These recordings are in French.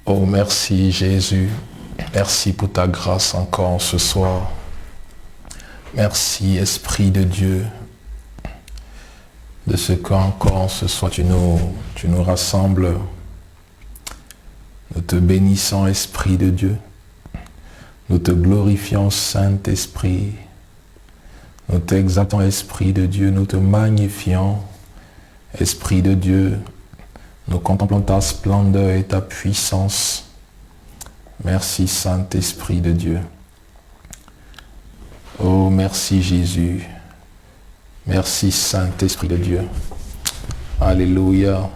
Oh, merci Jésus. Merci pour ta grâce encore ce soir. Merci Esprit de Dieu de ce qu'encore ce soir tu nous rassembles. Nous te bénissons Esprit de Dieu. Nous te glorifions Saint-Esprit. Nous t'exaltons Esprit de Dieu. Nous te magnifions Esprit de Dieu. Nous contemplons ta splendeur et ta puissance. Merci Saint-Esprit de Dieu. Oh, merci Jésus. Merci Saint-Esprit de Dieu. Alléluia.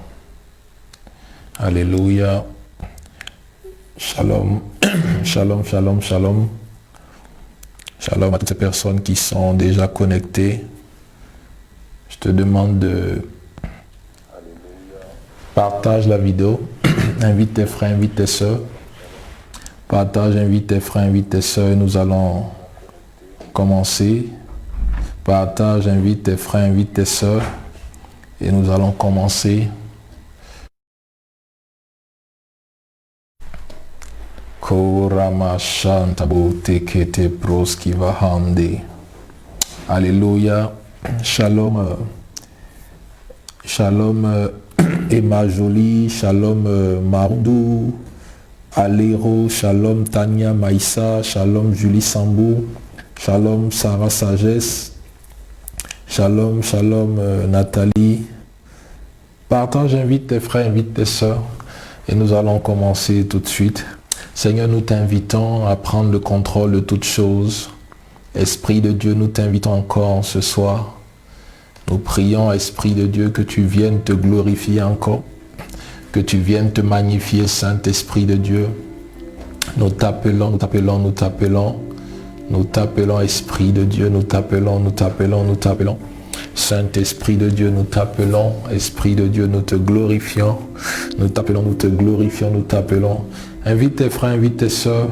Alléluia. Shalom. Shalom, shalom, shalom. Shalom à toutes ces personnes qui sont déjà connectées. Je te demande de partage la vidéo. Invite tes frères, invite tes soeurs. Partage, invite tes frères, invite tes soeurs. Nous allons commencer. Partage, invite tes frères, invite tes soeurs. Et nous allons commencer. Alléluia. Shalom. Shalom Emma Jolie. Shalom Marudou. Aléro. Shalom Tania Maïssa. Shalom Julie Sambou. Shalom Sarah Sagesse. Shalom, shalom Nathalie. Partage, invite tes frères, invite tes soeurs. Et nous allons commencer tout de suite. Seigneur, nous t'invitons à prendre le contrôle de toutes choses. Esprit de Dieu, nous t'invitons encore ce soir. Nous prions, Esprit de Dieu, que tu viennes te glorifier encore. Que tu viennes te magnifier, Saint-Esprit de Dieu. Nous t'appelons, nous t'appelons, nous t'appelons. Nous t'appelons, Esprit de Dieu, nous t'appelons, nous t'appelons, nous t'appelons. Saint-Esprit de Dieu, nous t'appelons. Esprit de Dieu, nous te glorifions. Nous t'appelons, nous te glorifions, nous t'appelons. Invite tes frères, invite tes soeurs.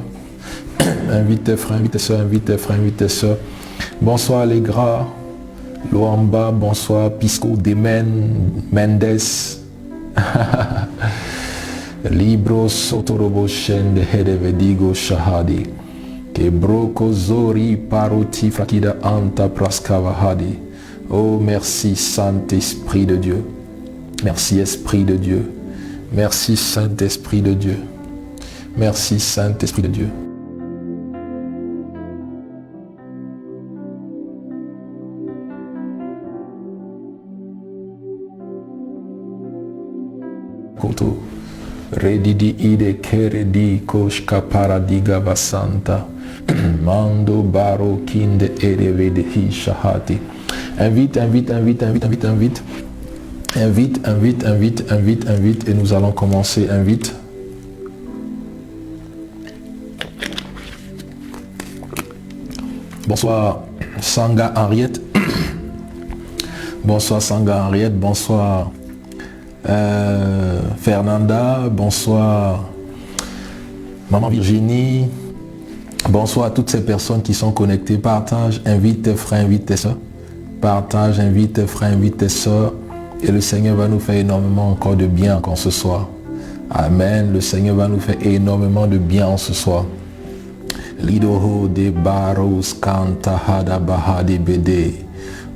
Invite tes frères, invite tes soeurs, invite tes frères, invite tes soeurs. Bonsoir les gras. Loamba, bonsoir Pisco Demen Mendes. Libro Sotorobo Shende Hedevedigo Shahadi. Kebroko Zori Paroti Frakida Anta Praskavahadi. Oh, merci Saint-Esprit de Dieu. Merci Esprit de Dieu. Merci Saint-Esprit de Dieu. Merci Saint-Esprit de Dieu. Koto. Redidi ide keredi koshka paradiga vasanta. Mando baro kinde erevede hi shahati. Invite, invite, invite, invite, invite, invite. Invite, invite, invite, invite, invite. Et nous allons commencer. Invite. Bonsoir Sanga Henriette. Bonsoir Sanga Henriette. Bonsoir Fernanda. Bonsoir Maman Virginie. Bonsoir à toutes ces personnes qui sont connectées. Partage, invite tes frères, invite tes soeurs. Partage, invite tes frères, invite tes soeurs. Et le Seigneur va nous faire énormément encore de bien encore ce soir. Amen. Le Seigneur va nous faire énormément de bien en ce soir. Lidoho de Baros Kanta Hada Bahadi Bede.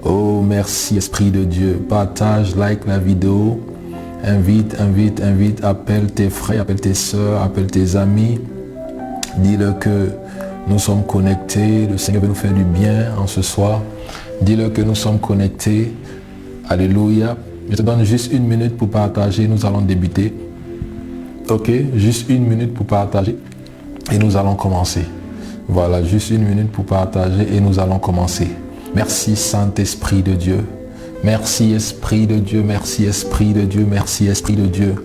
Oh, merci Esprit de Dieu. Partage, like la vidéo. Invite, invite, invite. Appelle tes frères, appelle tes soeurs, appelle tes amis. Dis-le que nous sommes connectés. Le Seigneur veut nous faire du bien en ce soir. Dis-le que nous sommes connectés. Alléluia. Je te donne juste une minute pour partager. Nous allons débuter. Ok, juste une minute pour partager. Et nous allons commencer. Voilà, juste une minute pour partager et nous allons commencer. Merci Saint-Esprit de Dieu. Merci Esprit de Dieu. Merci Esprit de Dieu. Merci Esprit de Dieu.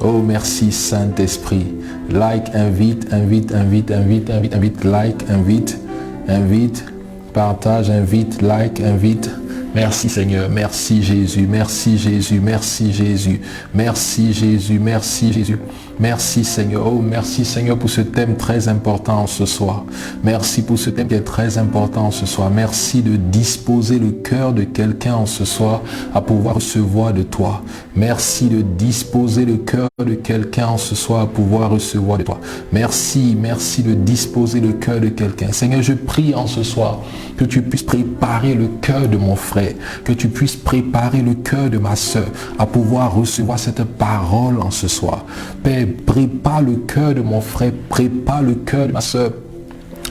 Oh, merci Saint-Esprit. Like, invite, invite, invite, invite, invite, invite, like, invite, invite, partage, invite, like, invite, Merci Seigneur, merci Jésus, merci Jésus, merci Jésus, merci Jésus, merci Jésus. Merci Seigneur, oh merci Seigneur pour ce thème très important ce soir. Merci pour ce thème qui est très important ce soir. Merci de disposer le cœur de quelqu'un ce soir à pouvoir recevoir de toi. Merci de disposer le cœur de quelqu'un ce soir à pouvoir recevoir de toi. Merci, merci de disposer le cœur de quelqu'un. Seigneur, je prie en ce soir que tu puisses préparer le cœur de mon frère, que tu puisses préparer le cœur de ma soeur à pouvoir recevoir cette parole en ce soir. Père, prépare le cœur de mon frère, prépare le cœur de ma soeur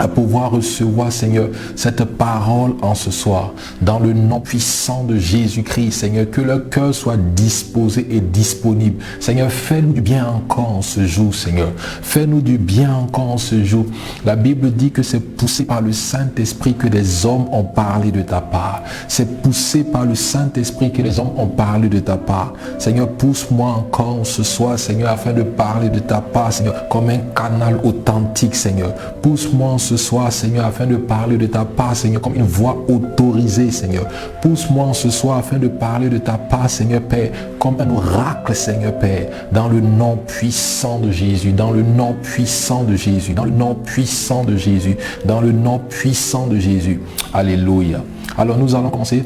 à pouvoir recevoir, Seigneur, cette parole en ce soir. Dans le nom puissant de Jésus-Christ, Seigneur, que leur cœur soit disposé et disponible. Seigneur, fais-nous du bien encore en ce jour, Seigneur. Fais-nous du bien encore en ce jour. La Bible dit que c'est poussé par le Saint-Esprit que des hommes ont parlé de ta part. C'est poussé par le Saint-Esprit que les hommes ont parlé de ta part. Seigneur, pousse-moi encore ce soir, Seigneur, afin de parler de ta part, Seigneur, comme un canal authentique, Seigneur. Pousse-moi ce soir, Seigneur, afin de parler de ta part, Seigneur, comme une voix autorisée, Seigneur. Pousse-moi ce soir afin de parler de ta part, Seigneur Père, comme un oracle, Seigneur Père, dans le nom puissant de Jésus, dans le nom puissant de Jésus, dans le nom puissant de Jésus, dans le nom puissant de Jésus. Alléluia. Alors nous allons commencer.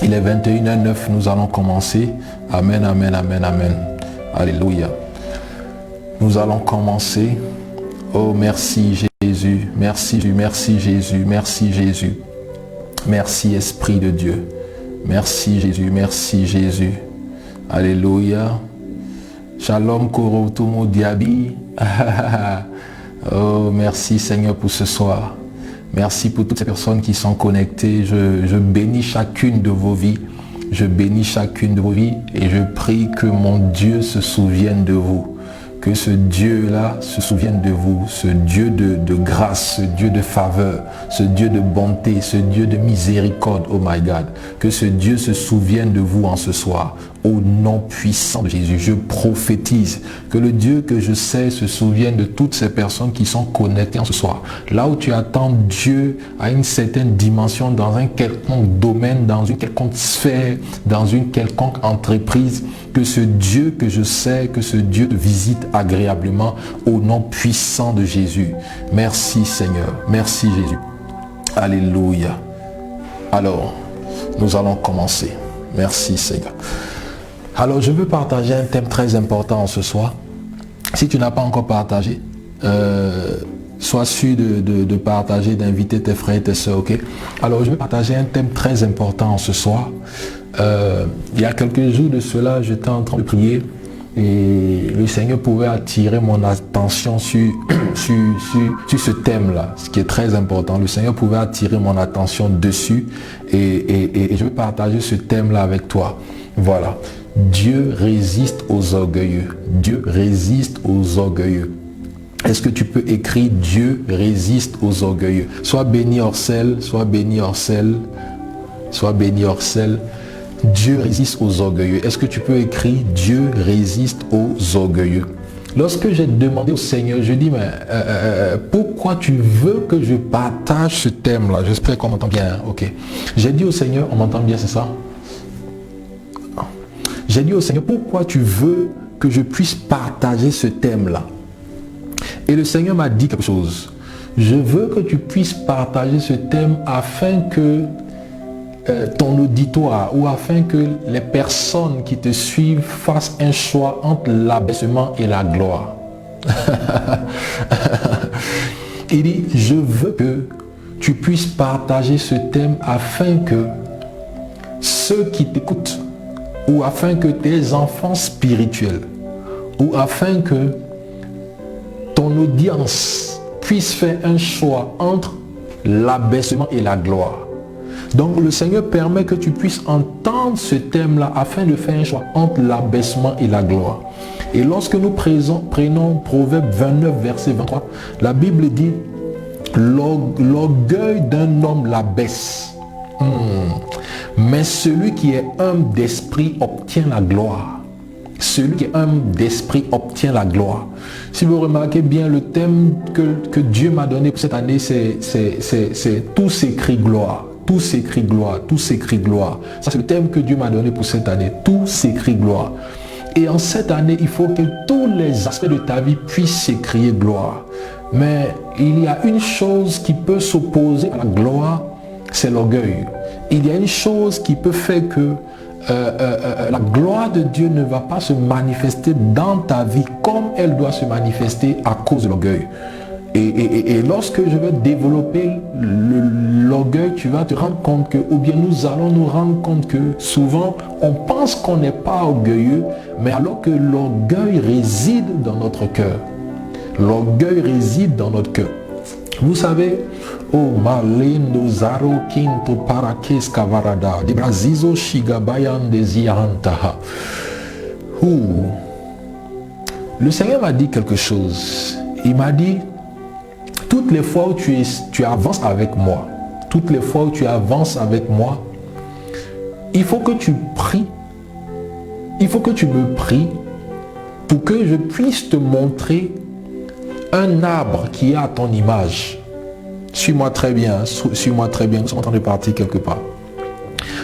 Il est 21h09, nous allons commencer. Amen, amen, amen, amen. Alléluia. Nous allons commencer. Oh, merci Jésus, merci Jésus, merci Jésus, merci Jésus. Merci Esprit de Dieu. Merci Jésus, merci Jésus. Alléluia. Shalom Korotomo Diaby. Oh, merci Seigneur pour ce soir. Merci pour toutes ces personnes qui sont connectées. Je bénis chacune de vos vies. Je bénis chacune de vos vies et je prie que mon Dieu se souvienne de vous. Que ce Dieu-là se souvienne de vous, ce Dieu de grâce, ce Dieu de faveur, ce Dieu de bonté, ce Dieu de miséricorde, oh my God. Que ce Dieu se souvienne de vous en ce soir. Au nom puissant de Jésus, je prophétise que le Dieu que je sais se souvienne de toutes ces personnes qui sont connectées en ce soir. Là où tu attends Dieu à une certaine dimension, dans un quelconque domaine, dans une quelconque sphère, dans une quelconque entreprise, que ce Dieu que je sais, que ce Dieu te visite agréablement au nom puissant de Jésus. Merci Seigneur, merci Jésus. Alléluia. Alors, nous allons commencer. Merci Seigneur. Alors, je veux partager un thème très important ce soir. Si tu n'as pas encore partagé, sois sûr de partager, d'inviter tes frères et tes soeurs, ok? Alors, je veux partager un thème très important ce soir. Il y a quelques jours de cela, j'étais en train de prier et le Seigneur pouvait attirer mon attention sur ce thème-là, ce qui est très important. Le Seigneur pouvait attirer mon attention dessus et je veux partager ce thème-là avec toi. Voilà. Dieu résiste aux orgueilleux. Dieu résiste aux orgueilleux. Est-ce que tu peux écrire Dieu résiste aux orgueilleux? Sois béni Orcel, sois béni Orcel, sois béni Orcel. Dieu résiste aux orgueilleux. Est-ce que tu peux écrire Dieu résiste aux orgueilleux? Lorsque j'ai demandé au Seigneur, je dis, mais pourquoi tu veux que je partage ce thème-là? J'espère qu'on m'entend bien, hein? Ok. J'ai dit au Seigneur, on m'entend bien, c'est ça? J'ai dit au Seigneur, pourquoi tu veux que je puisse partager ce thème-là? Et le Seigneur m'a dit quelque chose. Je veux que tu puisses partager ce thème afin que ton auditoire ou afin que les personnes qui te suivent fassent un choix entre l'abaissement et la gloire. Il dit, je veux que tu puisses partager ce thème afin que ceux qui t'écoutent ou afin que tes enfants spirituels ou afin que ton audience puisse faire un choix entre l'abaissement et la gloire. Donc le Seigneur permet que tu puisses entendre ce thème-là afin de faire un choix entre l'abaissement et la gloire. Et lorsque nous prenons Proverbe 29, verset 23, la Bible dit « L'orgueil d'un homme l'abaisse, mais celui qui est humble d'esprit obtient la gloire. » Celui qui est humble d'esprit obtient la gloire. Si vous remarquez bien, le thème que Dieu m'a donné pour cette année, c'est tous ces cris gloire. Tout s'écrit gloire, tout s'écrit gloire. Ça, c'est le thème que Dieu m'a donné pour cette année. Tout s'écrit gloire. Et en cette année, il faut que tous les aspects de ta vie puissent s'écrier gloire. Mais il y a une chose qui peut s'opposer à la gloire, c'est l'orgueil. Il y a une chose qui peut faire que la gloire de Dieu ne va pas se manifester dans ta vie comme elle doit se manifester à cause de l'orgueil. Et lorsque je vais développer l'orgueil, tu vas te rendre compte que, ou bien nous allons nous rendre compte que souvent on pense qu'on n'est pas orgueilleux, mais alors que l'orgueil réside dans notre cœur. L'orgueil réside dans notre cœur. Vous savez, oh Malendo Zaro Quinto Parakes Kavarada, de Brasizo Shigabayan de Ziarantaha. Le Seigneur m'a dit quelque chose. Il m'a dit, toutes les fois où tu avances avec moi, toutes les fois où tu avances avec moi, il faut que tu pries, il faut que tu me pries pour que je puisse te montrer un arbre qui est à ton image. Suis-moi très bien, suis-moi très bien, nous sommes en train de partir quelque part.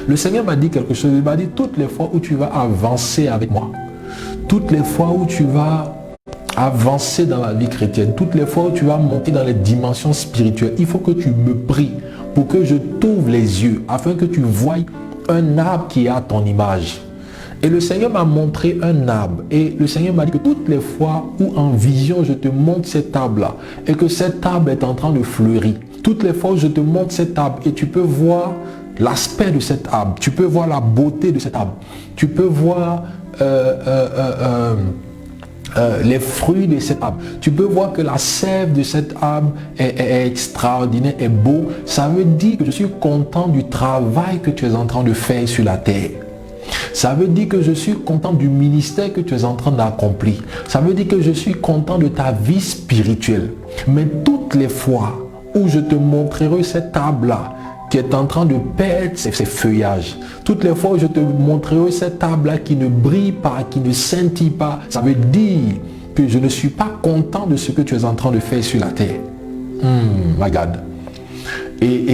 Le Seigneur m'a dit quelque chose, il m'a dit toutes les fois où tu vas avancer avec moi, toutes les fois où tu vas avancer dans la vie chrétienne, toutes les fois où tu vas monter dans les dimensions spirituelles, il faut que tu me pries pour que je t'ouvre les yeux afin que tu voies un arbre qui est à ton image. Et le Seigneur m'a montré un arbre. Et le Seigneur m'a dit que toutes les fois où en vision je te montre cet arbre-là et que cet arbre est en train de fleurir, toutes les fois où je te montre cet arbre et tu peux voir l'aspect de cet arbre, tu peux voir la beauté de cet arbre, tu peux voir les fruits de cet arbre, tu peux voir que la sève de cet arbre est extraordinaire, est beau. Ça veut dire que je suis content du travail que tu es en train de faire sur la terre. Ça veut dire que je suis content du ministère que tu es en train d'accomplir. Ça veut dire que je suis content de ta vie spirituelle. Mais toutes les fois où je te montrerai cet arbre-là qui est en train de perdre ses feuillages, toutes les fois où je te montrerai cet arbre-là qui ne brille pas, qui ne scintille pas, ça veut dire que je ne suis pas content de ce que tu es en train de faire sur la terre. My God. Et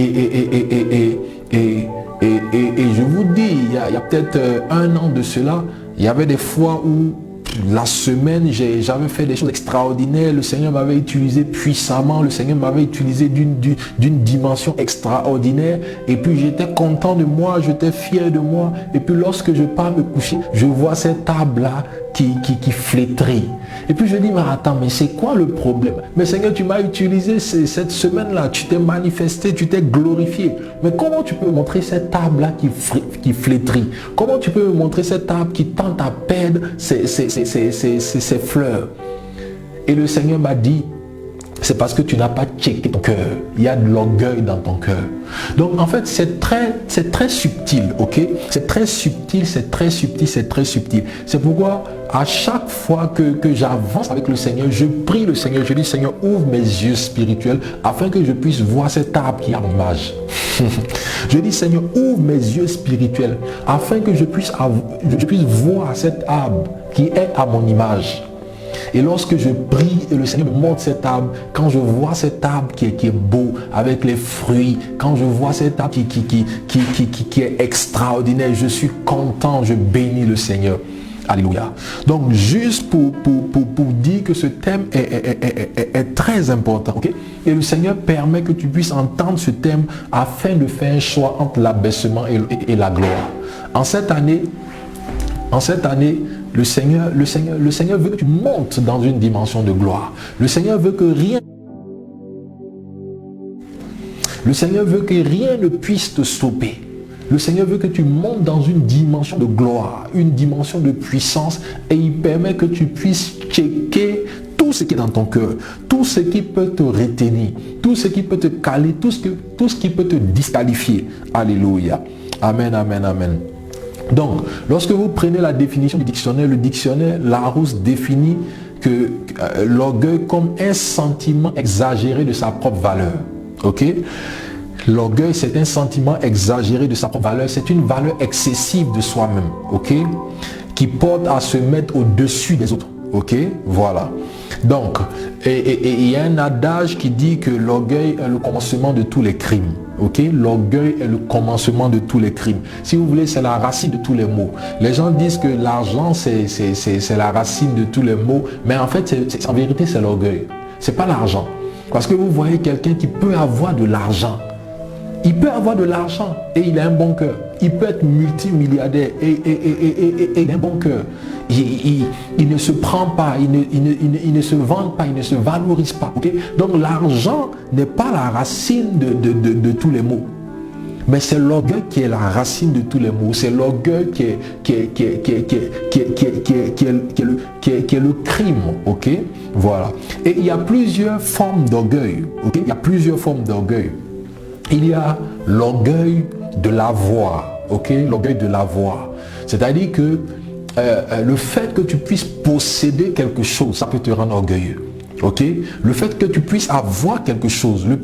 je vous dis, il y a peut-être un an de cela, il y avait des fois où la semaine, j'avais fait des choses extraordinaires, le Seigneur m'avait utilisé puissamment, le Seigneur m'avait utilisé d'une dimension extraordinaire, et puis j'étais content de moi, j'étais fier de moi, et puis lorsque je pars me coucher, je vois cet arbre-là qui flétrit. Et puis je dis, mais attends, mais c'est quoi le problème? Mais Seigneur, tu m'as utilisé cette semaine-là, tu t'es manifesté, tu t'es glorifié. Mais comment tu peux montrer cet arbre-là qui flétrit? Comment tu peux me montrer cet arbre qui tente à perdre ses fleurs? Et le Seigneur m'a dit, c'est parce que tu n'as pas checké ton cœur. Il y a de l'orgueil dans ton cœur. Donc en fait, c'est très subtil, ok? C'est très subtil, c'est très subtil, c'est très subtil. C'est pourquoi à chaque fois que j'avance avec le Seigneur, je prie le Seigneur, je dis, Seigneur, ouvre mes yeux spirituels afin que je puisse voir cet arbre qui a mon image. Je dis, Seigneur, ouvre mes yeux spirituels afin que je puisse voir cet arbre qui est à mon image. Et lorsque je prie et le Seigneur me montre cet arbre, quand je vois cet arbre qui est beau avec les fruits, quand je vois cet arbre qui est extraordinaire, je suis content, je bénis le Seigneur. Alléluia. Donc juste pour dire que ce thème est très important, ok? Et le Seigneur permet que tu puisses entendre ce thème afin de faire un choix entre l'abaissement et la gloire. En cette année, le Seigneur veut que tu montes dans une dimension de gloire. Le Seigneur veut que rien ne puisse te stopper. Le Seigneur veut que tu montes dans une dimension de gloire, une dimension de puissance, et il permet que tu puisses checker tout ce qui est dans ton cœur, tout ce qui peut te retenir, tout ce qui peut te caler, tout ce qui peut te disqualifier. Alléluia. Amen, amen, amen. Donc, lorsque vous prenez la définition du dictionnaire, le dictionnaire Larousse définit que l'orgueil comme un sentiment exagéré de sa propre valeur. Ok? L'orgueil, c'est un sentiment exagéré de sa propre valeur. C'est une valeur excessive de soi-même. Ok? Qui porte à se mettre au-dessus des autres. Ok? Voilà. Donc, et il y a un adage qui dit que l'orgueil est le commencement de tous les crimes. Ok, l'orgueil est le commencement de tous les crimes. Si vous voulez, c'est la racine de tous les maux. Les gens disent que l'argent, c'est la racine de tous les maux, mais en fait, en vérité, c'est l'orgueil. C'est pas l'argent. Parce que vous voyez quelqu'un qui peut avoir de l'argent. Il peut avoir de l'argent et il a un bon cœur. Il peut être multimilliardaire et il a un bon cœur. Il ne se prend pas, il ne se vend pas, il ne se valorise pas. Okay? Donc l'argent n'est pas la racine de tous les maux. Mais c'est l'orgueil qui est la racine de tous les maux. C'est l'orgueil qui est le crime. Ok? Voilà. Et il y a plusieurs formes d'orgueil. Ok? Il y a plusieurs formes d'orgueil. Il y a l'orgueil de l'avoir. Ok? L'orgueil de l'avoir. C'est-à-dire que le fait que tu puisses posséder quelque chose, ça peut te rendre orgueilleux. Ok, le fait que tu puisses avoir quelque chose, le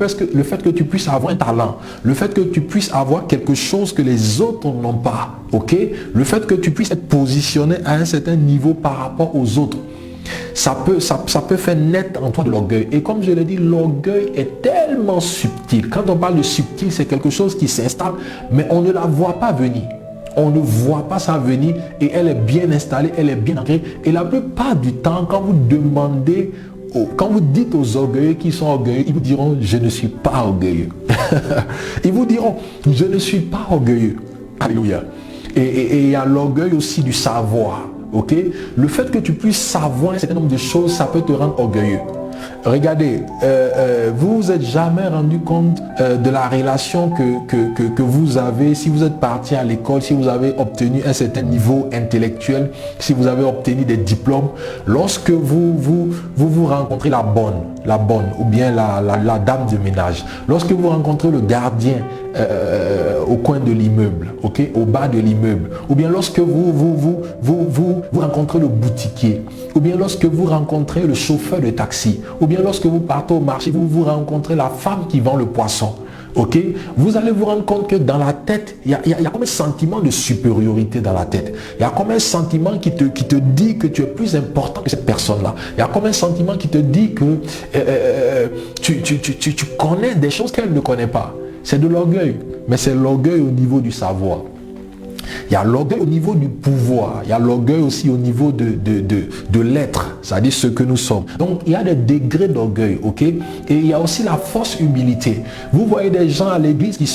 fait que tu puisses avoir un talent, le fait que tu puisses avoir quelque chose que les autres n'ont pas, ok, le fait que tu puisses être positionné à un certain niveau par rapport aux autres, ça peut faire naître en toi de l'orgueil. Et comme je l'ai dit, l'orgueil est tellement subtil. Quand on parle de subtil, c'est quelque chose qui s'installe, mais on ne la voit pas venir. On ne voit pas ça venir et elle est bien installée, elle est bien ancrée. Et la plupart du temps, quand vous demandez, quand vous dites aux orgueilleux qui sont orgueilleux, ils vous diront « je ne suis pas orgueilleux ». Ils vous diront « je ne suis pas orgueilleux ». Alléluia. Et il y a l'orgueil aussi du savoir. Ok? Le fait que tu puisses savoir un certain nombre de choses, ça peut te rendre orgueilleux. Regardez, vous vous êtes jamais rendu compte de la relation que vous avez si vous êtes parti à l'école, si vous avez obtenu un certain niveau intellectuel, si vous avez obtenu des diplômes, lorsque vous rencontrez la bonne ou bien la dame de ménage, lorsque vous rencontrez le gardien au coin de l'immeuble, ok, au bas de l'immeuble, ou bien lorsque vous rencontrez le boutiquier, ou bien lorsque vous rencontrez le chauffeur de taxi, ou bien lorsque vous partez au marché, vous rencontrez la femme qui vend le poisson, ok, vous allez vous rendre compte que dans la tête, il y a comme un sentiment de supériorité dans la tête. Il y a comme un sentiment qui te dit que tu es plus important que cette personne-là. Il y a comme un sentiment qui te dit que tu connais des choses qu'elle ne connaît pas. C'est de l'orgueil, mais c'est l'orgueil au niveau du savoir. Il y a l'orgueil au niveau du pouvoir. Il y a l'orgueil aussi au niveau de l'être, c'est-à-dire ce que nous sommes. Donc, il y a des degrés d'orgueil, ok? Et il y a aussi la fausse humilité. Vous voyez des gens à l'église qui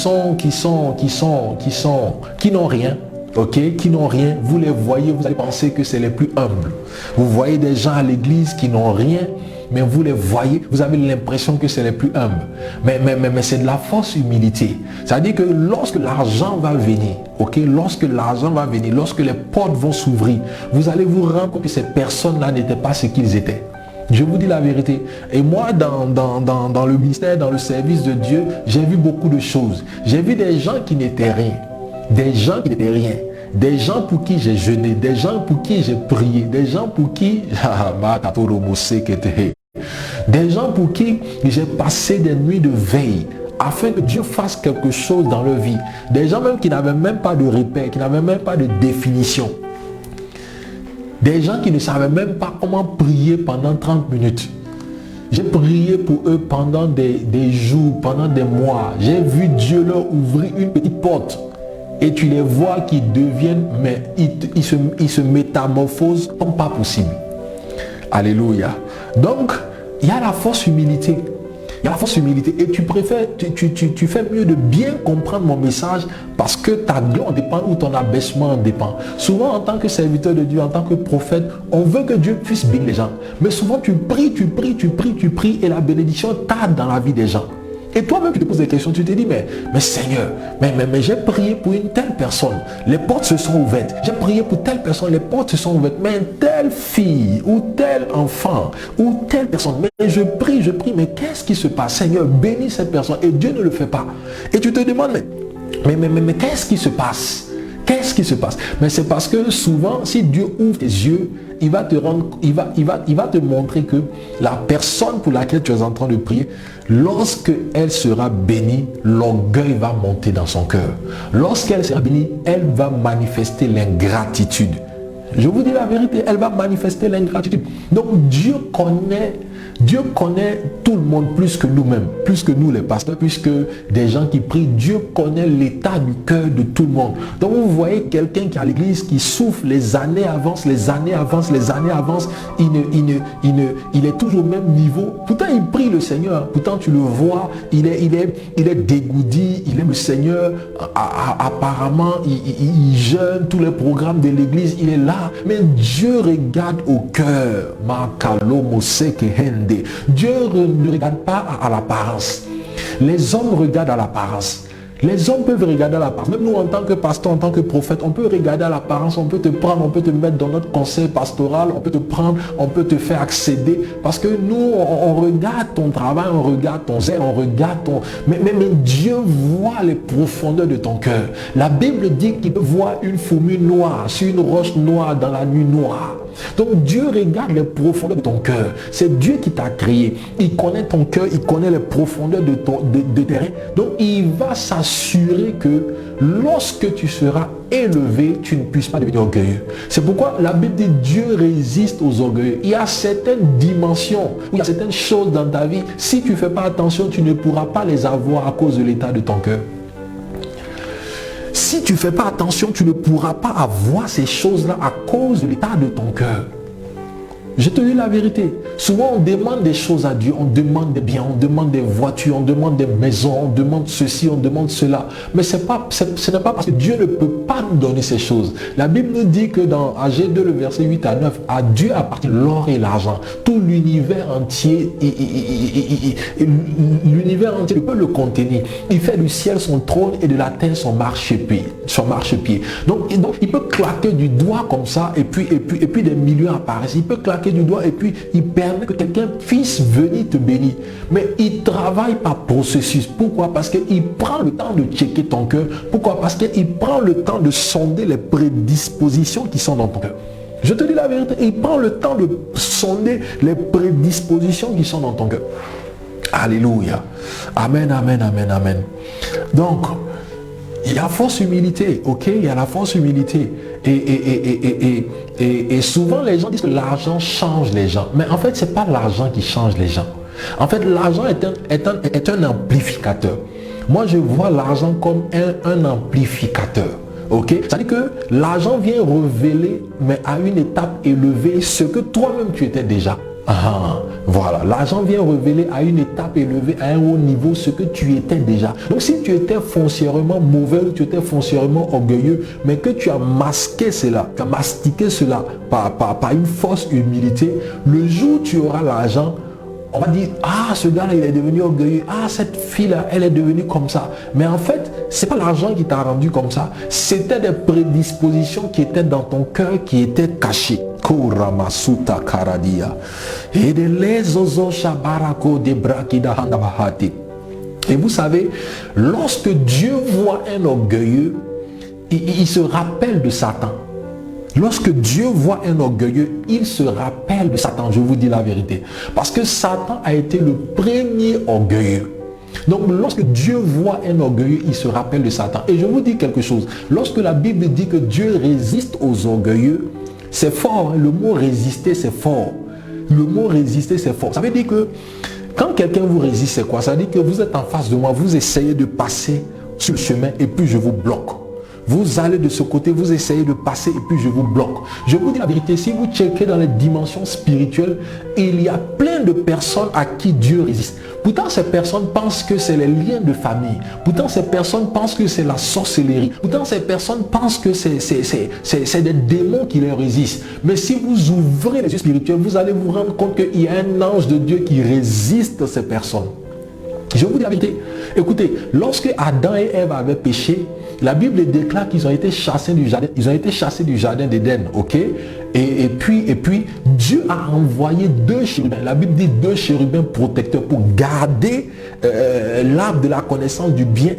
n'ont rien. Ok, qui n'ont rien, vous les voyez, vous allez penser que c'est les plus humbles. Vous voyez des gens à l'église qui n'ont rien, mais vous les voyez, vous avez l'impression que c'est les plus humbles. Mais c'est de la fausse humilité. C'est-à-dire que lorsque l'argent va venir, ok, lorsque l'argent va venir, lorsque les portes vont s'ouvrir, vous allez vous rendre compte que ces personnes-là n'étaient pas ce qu'ils étaient. Je vous dis la vérité. Et moi, dans le ministère, dans le service de Dieu, j'ai vu beaucoup de choses. J'ai vu des gens qui n'étaient rien. Des gens qui n'étaient rien, des gens pour qui j'ai jeûné, des gens pour qui j'ai prié, des gens pour qui des gens pour qui j'ai passé des nuits de veille afin que Dieu fasse quelque chose dans leur vie, des gens même qui n'avaient même pas de repère, qui n'avaient même pas de définition, des gens qui ne savaient même pas comment prier pendant 30 minutes. J'ai prié pour eux pendant des jours, pendant des mois. J'ai vu Dieu leur ouvrir une petite porte. Et tu les vois qui deviennent, mais ils se métamorphosent comme pas possible. Alléluia. Donc, il y a la fausse humilité. Il y a la fausse humilité. Et tu fais mieux de bien comprendre mon message parce que ta gloire dépend ou ton abaissement en dépend. Souvent, en tant que serviteur de Dieu, en tant que prophète, on veut que Dieu puisse bénir les gens. Mais souvent, tu pries et la bénédiction tarde dans la vie des gens. Et toi-même, tu te poses des questions, tu te dis, mais Seigneur, mais j'ai prié pour une telle personne, les portes se sont ouvertes. J'ai prié pour telle personne, les portes se sont ouvertes. Mais telle fille, ou tel enfant, ou telle personne, mais je prie, mais qu'est-ce qui se passe? Seigneur, bénis cette personne. Et Dieu ne le fait pas. Et tu te demandes, mais qu'est-ce qui se passe? Qu'est-ce qui se passe? Mais c'est parce que souvent, si Dieu ouvre tes yeux, il va te montrer que la personne pour laquelle tu es en train de prier, lorsque elle sera bénie, l'orgueil va monter dans son cœur. Lorsqu'elle sera bénie, elle va manifester l'ingratitude. Je vous dis la vérité, elle va manifester l'ingratitude. Donc Dieu connaît tout le monde plus que nous-mêmes, plus que nous les pasteurs, plus que des gens qui prient. Dieu connaît l'état du cœur de tout le monde. Donc vous voyez quelqu'un qui est à l'église, qui souffre, les années avancent, les années avancent, les années avancent, il est toujours au même niveau. Pourtant il prie le Seigneur, pourtant tu le vois, il est dégourdi, il aime le Seigneur, apparemment il jeûne tous les programmes de l'église, il est là, mais Dieu regarde au cœur. Dieu ne regarde pas à l'apparence. Les hommes regardent à l'apparence. Les hommes peuvent regarder à l'apparence. Même nous, en tant que pasteur, en tant que prophète, on peut regarder à l'apparence, on peut te prendre, on peut te mettre dans notre conseil pastoral, on peut te prendre, on peut te faire accéder. Parce que nous, on regarde ton travail, on regarde ton zèle, on regarde ton... Mais Dieu voit les profondeurs de ton cœur. La Bible dit qu'il peut voir une fourmi noire sur une roche noire dans la nuit noire. Donc Dieu regarde les profondeurs de ton cœur. C'est Dieu qui t'a créé. Il connaît ton cœur, il connaît les profondeurs de tes reins. Donc il va s'assurer que lorsque tu seras élevé, tu ne puisses pas devenir orgueilleux. C'est pourquoi la Bible dit Dieu résiste aux orgueilleux. Il y a certaines dimensions, il y a certaines choses dans ta vie, si tu ne fais pas attention, tu ne pourras pas les avoir à cause de l'état de ton cœur. Si tu ne fais pas attention, tu ne pourras pas avoir ces choses-là à cause de l'état de ton cœur. Je te dis la vérité. Souvent, on demande des choses à Dieu. On demande des biens, on demande des voitures, on demande des maisons, on demande ceci, on demande cela. Mais ce n'est pas parce que Dieu ne peut pas nous donner ces choses. La Bible nous dit que dans Ag 2, le verset 8 à 9, à Dieu appartient l'or et l'argent. Tout l'univers entier, l'univers entier peut le contenir. Il fait du ciel son trône et de la terre son marchepied. Donc, il peut claquer du doigt comme ça et puis des millions apparaissent. Il peut claquer du doigt et puis il permet que quelqu'un puisse venir te bénir. Mais il travaille par processus. Pourquoi? Parce qu'il prend le temps de checker ton cœur. Pourquoi? Parce qu'il prend le temps de sonder les prédispositions qui sont dans ton cœur. Je te dis la vérité, il prend le temps de sonder les prédispositions qui sont dans ton cœur. Alléluia. Amen, amen, amen, amen. Donc, il y a fausse humilité, ok? Il y a la fausse humilité. Et souvent, les gens disent que l'argent change les gens. Mais en fait, ce n'est pas l'argent qui change les gens. En fait, l'argent est un amplificateur. Moi, je vois l'argent comme un amplificateur. Ok? C'est-à-dire que l'argent vient révéler, mais à une étape élevée, ce que toi-même tu étais déjà. Voilà, l'argent vient révéler à une étape élevée, à un haut niveau, ce que tu étais déjà. Donc si tu étais foncièrement mauvais ou tu étais foncièrement orgueilleux, mais que tu as masqué cela, tu as mastiqué cela par une fausse humilité, le jour où tu auras l'argent, on va dire, ah, ce gars-là, il est devenu orgueilleux. Ah, cette fille-là, elle est devenue comme ça. Mais en fait, c'est pas l'argent qui t'a rendu comme ça. C'était des prédispositions qui étaient dans ton cœur, qui étaient cachées. Et vous savez, lorsque Dieu voit un orgueilleux, il se rappelle de Satan. Lorsque Dieu voit un orgueilleux, il se rappelle de Satan, je vous dis la vérité. Parce que Satan a été le premier orgueilleux. Donc lorsque Dieu voit un orgueilleux, il se rappelle de Satan. Et je vous dis quelque chose, lorsque la Bible dit que Dieu résiste aux orgueilleux, c'est fort, hein? Le mot résister, c'est fort. Le mot résister, c'est fort. Ça veut dire que quand quelqu'un vous résiste, c'est quoi? Ça veut dire que vous êtes en face de moi, vous essayez de passer sur le chemin et puis je vous bloque. Vous allez de ce côté, vous essayez de passer et puis je vous bloque. Je vous dis la vérité, si vous checkez dans les dimensions spirituelles, il y a plein de personnes à qui Dieu résiste. Pourtant, ces personnes pensent que c'est les liens de famille. Pourtant, ces personnes pensent que c'est la sorcellerie. Pourtant, ces personnes pensent que c'est des démons qui les résistent. Mais si vous ouvrez les yeux spirituels, vous allez vous rendre compte qu'il y a un ange de Dieu qui résiste à ces personnes. Je vous dis la vérité. Écoutez, lorsque Adam et Ève avaient péché, la Bible déclare qu'ils ont été chassés du jardin. Ils ont été chassés du jardin d'Éden, ok? Et puis, Dieu a envoyé 2 chérubins. La Bible dit 2 chérubins protecteurs pour garder l'arbre de la connaissance du bien,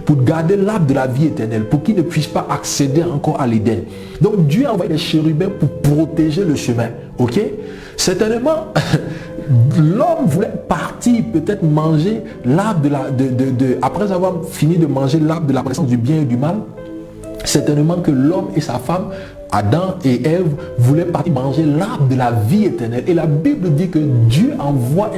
pour garder l'arbre de la vie éternelle, pour qu'ils ne puissent pas accéder encore à l'Éden. Donc Dieu a envoyé des chérubins pour protéger le chemin, ok? Certainement, l'homme voulait partir, peut-être manger l'arbre après avoir fini de manger l'arbre de la connaissance du bien et du mal. Certainement que l'homme et sa femme Adam et Ève voulaient partir manger l'arbre de la vie éternelle. Et la Bible dit que Dieu envoie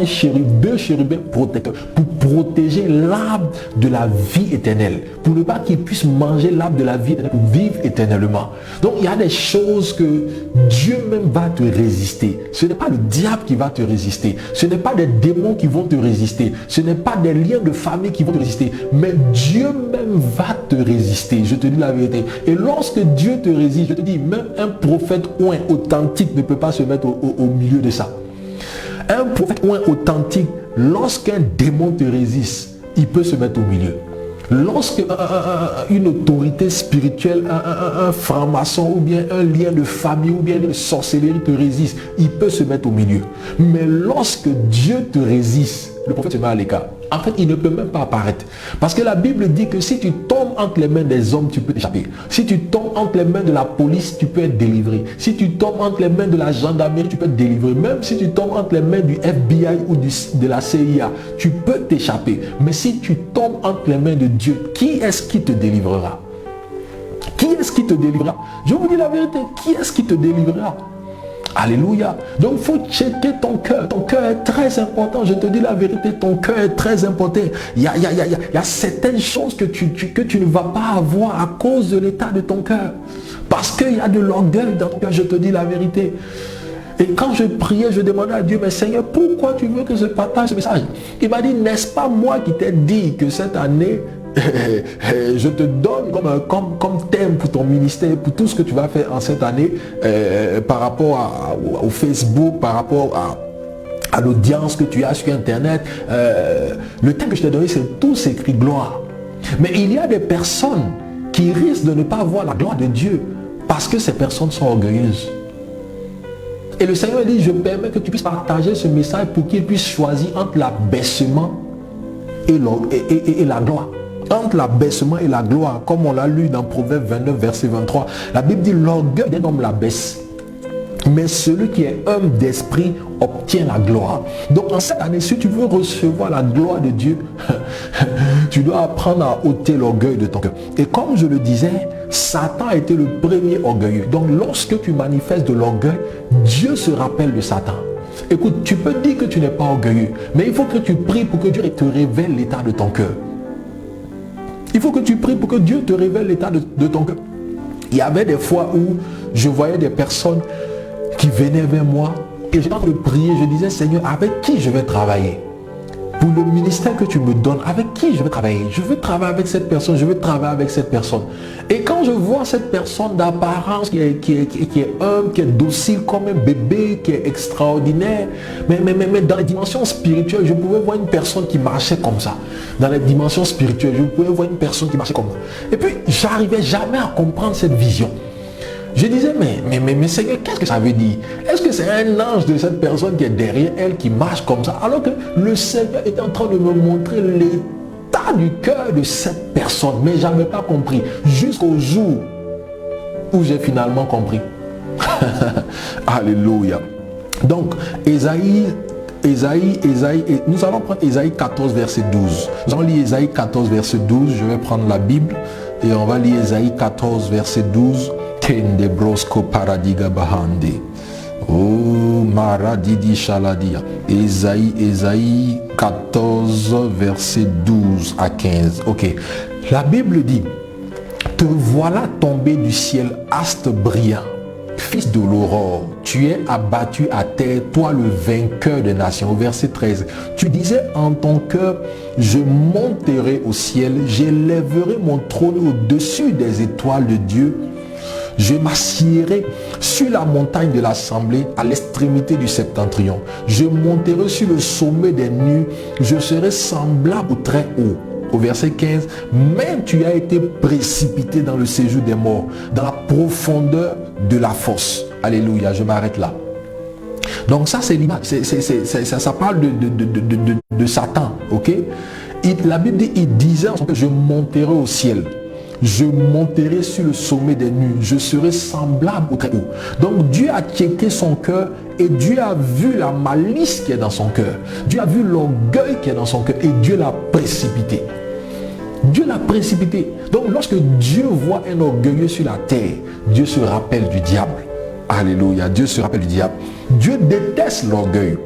deux chérubins protecteurs pour protéger l'arbre de la vie éternelle. Pour ne pas qu'ils puissent manger l'arbre de la vie éternelle, pour vivre éternellement. Donc il y a des choses que Dieu même va te résister. Ce n'est pas le diable qui va te résister. Ce n'est pas des démons qui vont te résister. Ce n'est pas des liens de famille qui vont te résister. Mais Dieu même va te résister. Je te dis la vérité. Et lorsque Dieu te résiste, je te dis, même un prophète oint authentique ne peut pas se mettre au milieu de ça. Un prophète oint authentique, lorsqu'un démon te résiste, il peut se mettre au milieu. Lorsque une autorité spirituelle, un franc-maçon ou bien un lien de famille ou bien une sorcellerie te résiste, il peut se mettre au milieu. Mais lorsque Dieu te résiste, le prophète se met à l'écart. En fait, il ne peut même pas apparaître. Parce que la Bible dit que si tu tombes entre les mains des hommes, tu peux t'échapper. Si tu tombes entre les mains de la police, tu peux être délivré. Si tu tombes entre les mains de la gendarmerie, tu peux être délivré. Même si tu tombes entre les mains du FBI ou de la CIA, tu peux t'échapper. Mais si tu tombes entre les mains de Dieu, qui est-ce qui te délivrera? Qui est-ce qui te délivrera? Je vous dis la vérité, qui est-ce qui te délivrera? Alléluia. Donc il faut checker ton cœur. Ton cœur est très important. Je te dis la vérité, ton cœur est très important. Il y a certaines choses que tu ne vas pas avoir à cause de l'état de ton cœur. Parce qu'il y a de l'orgueil dans ton cœur. Je te dis la vérité. Et quand je priais, je demandais à Dieu, mais Seigneur, pourquoi tu veux que je partage ce message? Il m'a dit, n'est-ce pas moi qui t'ai dit que cette année, je te donne comme thème pour ton ministère, pour tout ce que tu vas faire en cette année, par rapport au Facebook, par rapport à l'audience que tu as sur Internet. Le thème que je t'ai donné, c'est tout s'écrit gloire. Mais il y a des personnes qui risquent de ne pas voir la gloire de Dieu parce que ces personnes sont orgueilleuses. Et le Seigneur dit, je permets que tu puisses partager ce message pour qu'il puisse choisir entre l'abaissement et la gloire. Entre l'abaissement et la gloire, comme on l'a lu dans Proverbe 29, verset 23, la Bible dit, l'orgueil d'un homme l'abaisse, mais celui qui est humble d'esprit obtient la gloire. Donc en cette année, si tu veux recevoir la gloire de Dieu, tu dois apprendre à ôter l'orgueil de ton cœur. Et comme je le disais, Satan a été le premier orgueilleux. Donc lorsque tu manifestes de l'orgueil, Dieu se rappelle de Satan. Écoute, tu peux dire que tu n'es pas orgueilleux, mais il faut que tu pries pour que Dieu te révèle l'état de ton cœur. Il faut que tu pries pour que Dieu te révèle l'état de ton cœur. Il y avait des fois où je voyais des personnes qui venaient vers moi et j'étais en train de prier, je disais, Seigneur, avec qui je vais travailler? Pour le ministère que tu me donnes, avec qui je vais travailler? Je veux travailler avec cette personne, je veux travailler avec cette personne. Et quand je vois cette personne d'apparence qui est humble, qui est docile comme un bébé, qui est extraordinaire, mais dans les dimensions spirituelles, je pouvais voir une personne qui marchait comme ça. Dans les dimensions spirituelles, je pouvais voir une personne qui marchait comme ça. Et puis, j'arrivais jamais à comprendre cette vision. Je disais, mais Seigneur, qu'est-ce que ça veut dire? Est-ce que c'est un ange de cette personne qui est derrière elle, qui marche comme ça? Alors que le Seigneur était en train de me montrer l'état du cœur de cette personne. Mais je n'avais pas compris. Jusqu'au jour où j'ai finalement compris. Alléluia. Donc, Ésaïe, et nous allons prendre Ésaïe 14, verset 12. Nous allons lire Ésaïe 14, verset 12. Je vais prendre la Bible et on va lire Ésaïe 14, verset 12. De brosco paradiga bahande. Oh maradidi shaladia. Ésaïe 14 verset 12 à 15. Ok. La Bible dit, te voilà tombé du ciel, astre brillant, fils de l'aurore, tu es abattu à terre, toi le vainqueur des nations. Au verset 13, tu disais en ton cœur, je monterai au ciel, j'élèverai mon trône au-dessus des étoiles de Dieu. Je m'assiérai sur la montagne de l'assemblée à l'extrémité du septentrion. Je monterai sur le sommet des nues. Je serai semblable au très haut. Au verset 15, même tu as été précipité dans le séjour des morts, dans la profondeur de la fosse. Alléluia, je m'arrête là. Donc ça c'est l'image, ça parle de Satan, ok? La Bible dit, il disait que je monterai au ciel. Je monterai sur le sommet des nues, je serai semblable au très haut. Donc Dieu a checké son cœur et Dieu a vu la malice qui est dans son cœur. Dieu a vu l'orgueil qui est dans son cœur et Dieu l'a précipité. Dieu l'a précipité. Donc lorsque Dieu voit un orgueilleux sur la terre, Dieu se rappelle du diable. Alléluia, Dieu se rappelle du diable. Dieu déteste l'orgueil.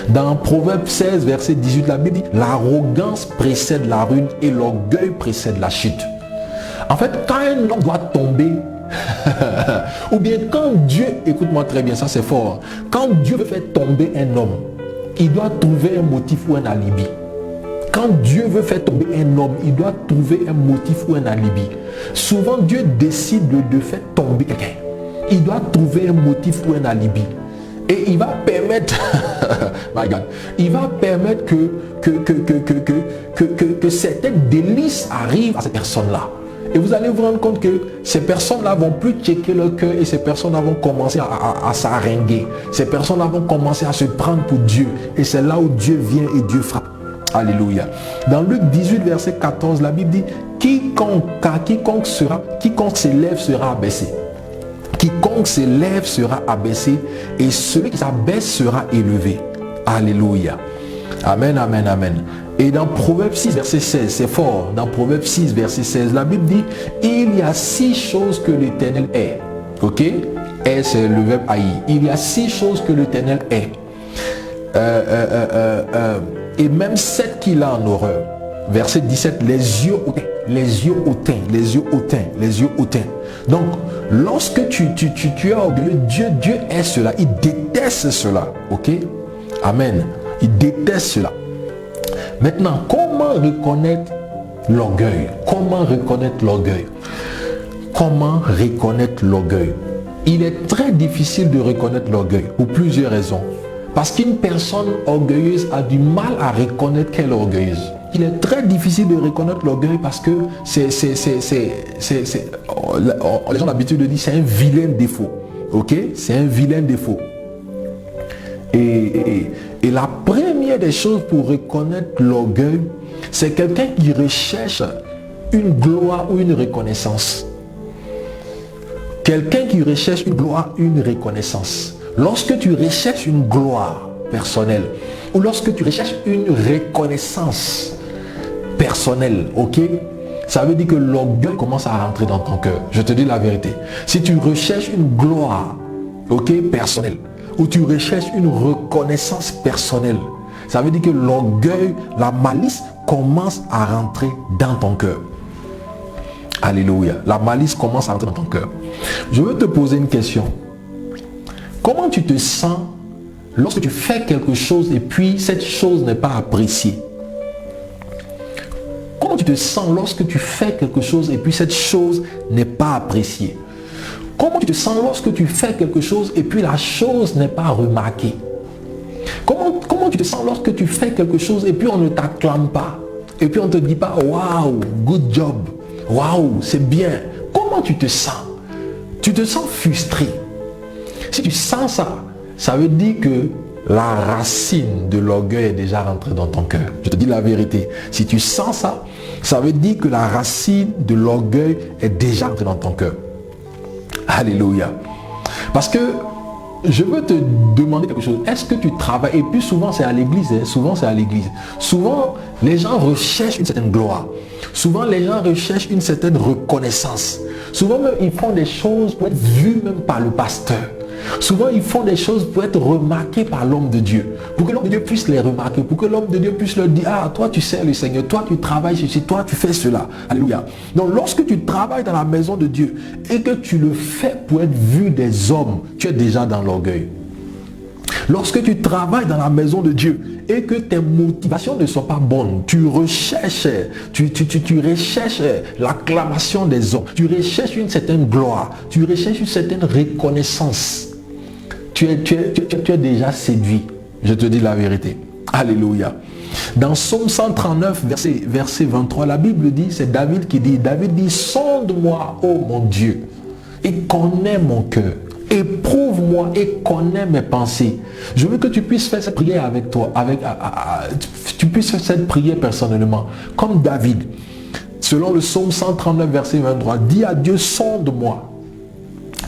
Dans Proverbe 16, verset 18, la Bible dit, l'arrogance précède la ruine et l'orgueil précède la chute. En fait, quand un homme doit tomber, ou bien quand Dieu, écoute-moi très bien, ça c'est fort, quand Dieu veut faire tomber un homme, il doit trouver un motif ou un alibi. Quand Dieu veut faire tomber un homme, il doit trouver un motif ou un alibi. Souvent, Dieu décide de faire tomber quelqu'un. Il doit trouver un motif ou un alibi. Et il va permettre, my God, il va permettre que certaines délices arrivent à ces personnes-là. Et vous allez vous rendre compte que ces personnes-là vont plus checker leur cœur et ces personnes-là vont commencer à s'arringuer. Ces personnes-là vont commencer à se prendre pour Dieu. Et c'est là où Dieu vient et Dieu frappe. Alléluia. Dans Luc 18, verset 14, la Bible dit, quiconque s'élève sera abaissé. Quiconque s'élève sera abaissé et celui qui s'abaisse sera élevé. Alléluia. Amen, amen, amen. Et dans Proverbe 6, verset 16, c'est fort. Dans Proverbe 6, verset 16, la Bible dit, il y a 6 choses que l'Éternel est. Ok? Et c'est le verbe haïr. Il y a 6 choses que l'Éternel est. Et même 7 qu'il a en horreur. Verset 17, les yeux hautains, les yeux hautains, les yeux hautains, les yeux hautains. Donc, lorsque tu es orgueilleux, Dieu est cela. Il déteste cela. Ok? Amen. Il déteste cela. Maintenant, comment reconnaître l'orgueil? Comment reconnaître l'orgueil? Comment reconnaître l'orgueil? Il est très difficile de reconnaître l'orgueil pour plusieurs raisons. Parce qu'une personne orgueilleuse a du mal à reconnaître qu'elle est orgueilleuse. Il est très difficile de reconnaître l'orgueil parce que les gens ont l'habitude de dire c'est un vilain défaut. Ok? C'est un vilain défaut. Et la première des choses pour reconnaître l'orgueil, c'est quelqu'un qui recherche une gloire ou une reconnaissance. Quelqu'un qui recherche une gloire, une reconnaissance. Lorsque tu recherches une gloire personnelle ou lorsque tu recherches une reconnaissance personnelle, ok, ça veut dire que l'orgueil commence à rentrer dans ton cœur. Je te dis la vérité. Si tu recherches une gloire, ok, personnelle, ou tu recherches une reconnaissance personnelle, ça veut dire que l'orgueil, la malice commence à rentrer dans ton cœur. Alléluia. La malice commence à rentrer dans ton cœur. Je veux te poser une question. Comment tu te sens lorsque tu fais quelque chose et puis cette chose n'est pas appréciée? Comment tu te sens lorsque tu fais quelque chose et puis cette chose n'est pas appréciée? Comment tu te sens lorsque tu fais quelque chose et puis la chose n'est pas remarquée? Comment tu te sens lorsque tu fais quelque chose et puis on ne t'acclame pas? Et puis on ne te dit pas, waouh, good job, waouh, c'est bien. Comment tu te sens? Tu te sens frustré. Si tu sens ça, ça veut dire que la racine de l'orgueil est déjà rentrée dans ton cœur. Je te dis la vérité. Si tu sens ça, ça veut dire que la racine de l'orgueil est déjà rentrée dans ton cœur. Alléluia. Parce que je veux te demander quelque chose. Est-ce que tu travailles? Et puis souvent c'est à l'église. Souvent c'est à l'église. Souvent les gens recherchent une certaine gloire. Souvent les gens recherchent une certaine reconnaissance. Souvent même ils font des choses pour être vus même par le pasteur. Souvent ils font des choses pour être remarqués par l'homme de Dieu. Pour que l'homme de Dieu puisse les remarquer. Pour que l'homme de Dieu puisse leur dire, ah, toi tu sers le Seigneur, toi tu travailles ceci, toi tu fais cela. Alléluia. Donc lorsque tu travailles dans la maison de Dieu et que tu le fais pour être vu des hommes, tu es déjà dans l'orgueil. Lorsque tu travailles dans la maison de Dieu et que tes motivations ne sont pas bonnes, tu recherches l'acclamation des hommes, tu recherches une certaine gloire, tu recherches une certaine reconnaissance, tu es déjà séduit. Je te dis la vérité. Alléluia. Dans Psaume 139, verset 23, la Bible dit, c'est David qui dit, David dit, sonde-moi, ô mon Dieu, et connais mon cœur. Éprouve-moi et connais mes pensées. Je veux que tu puisses faire cette prière avec toi, tu puisses faire cette prière personnellement, comme David. Selon le psaume 139, verset 23, dis à Dieu, sonde-moi.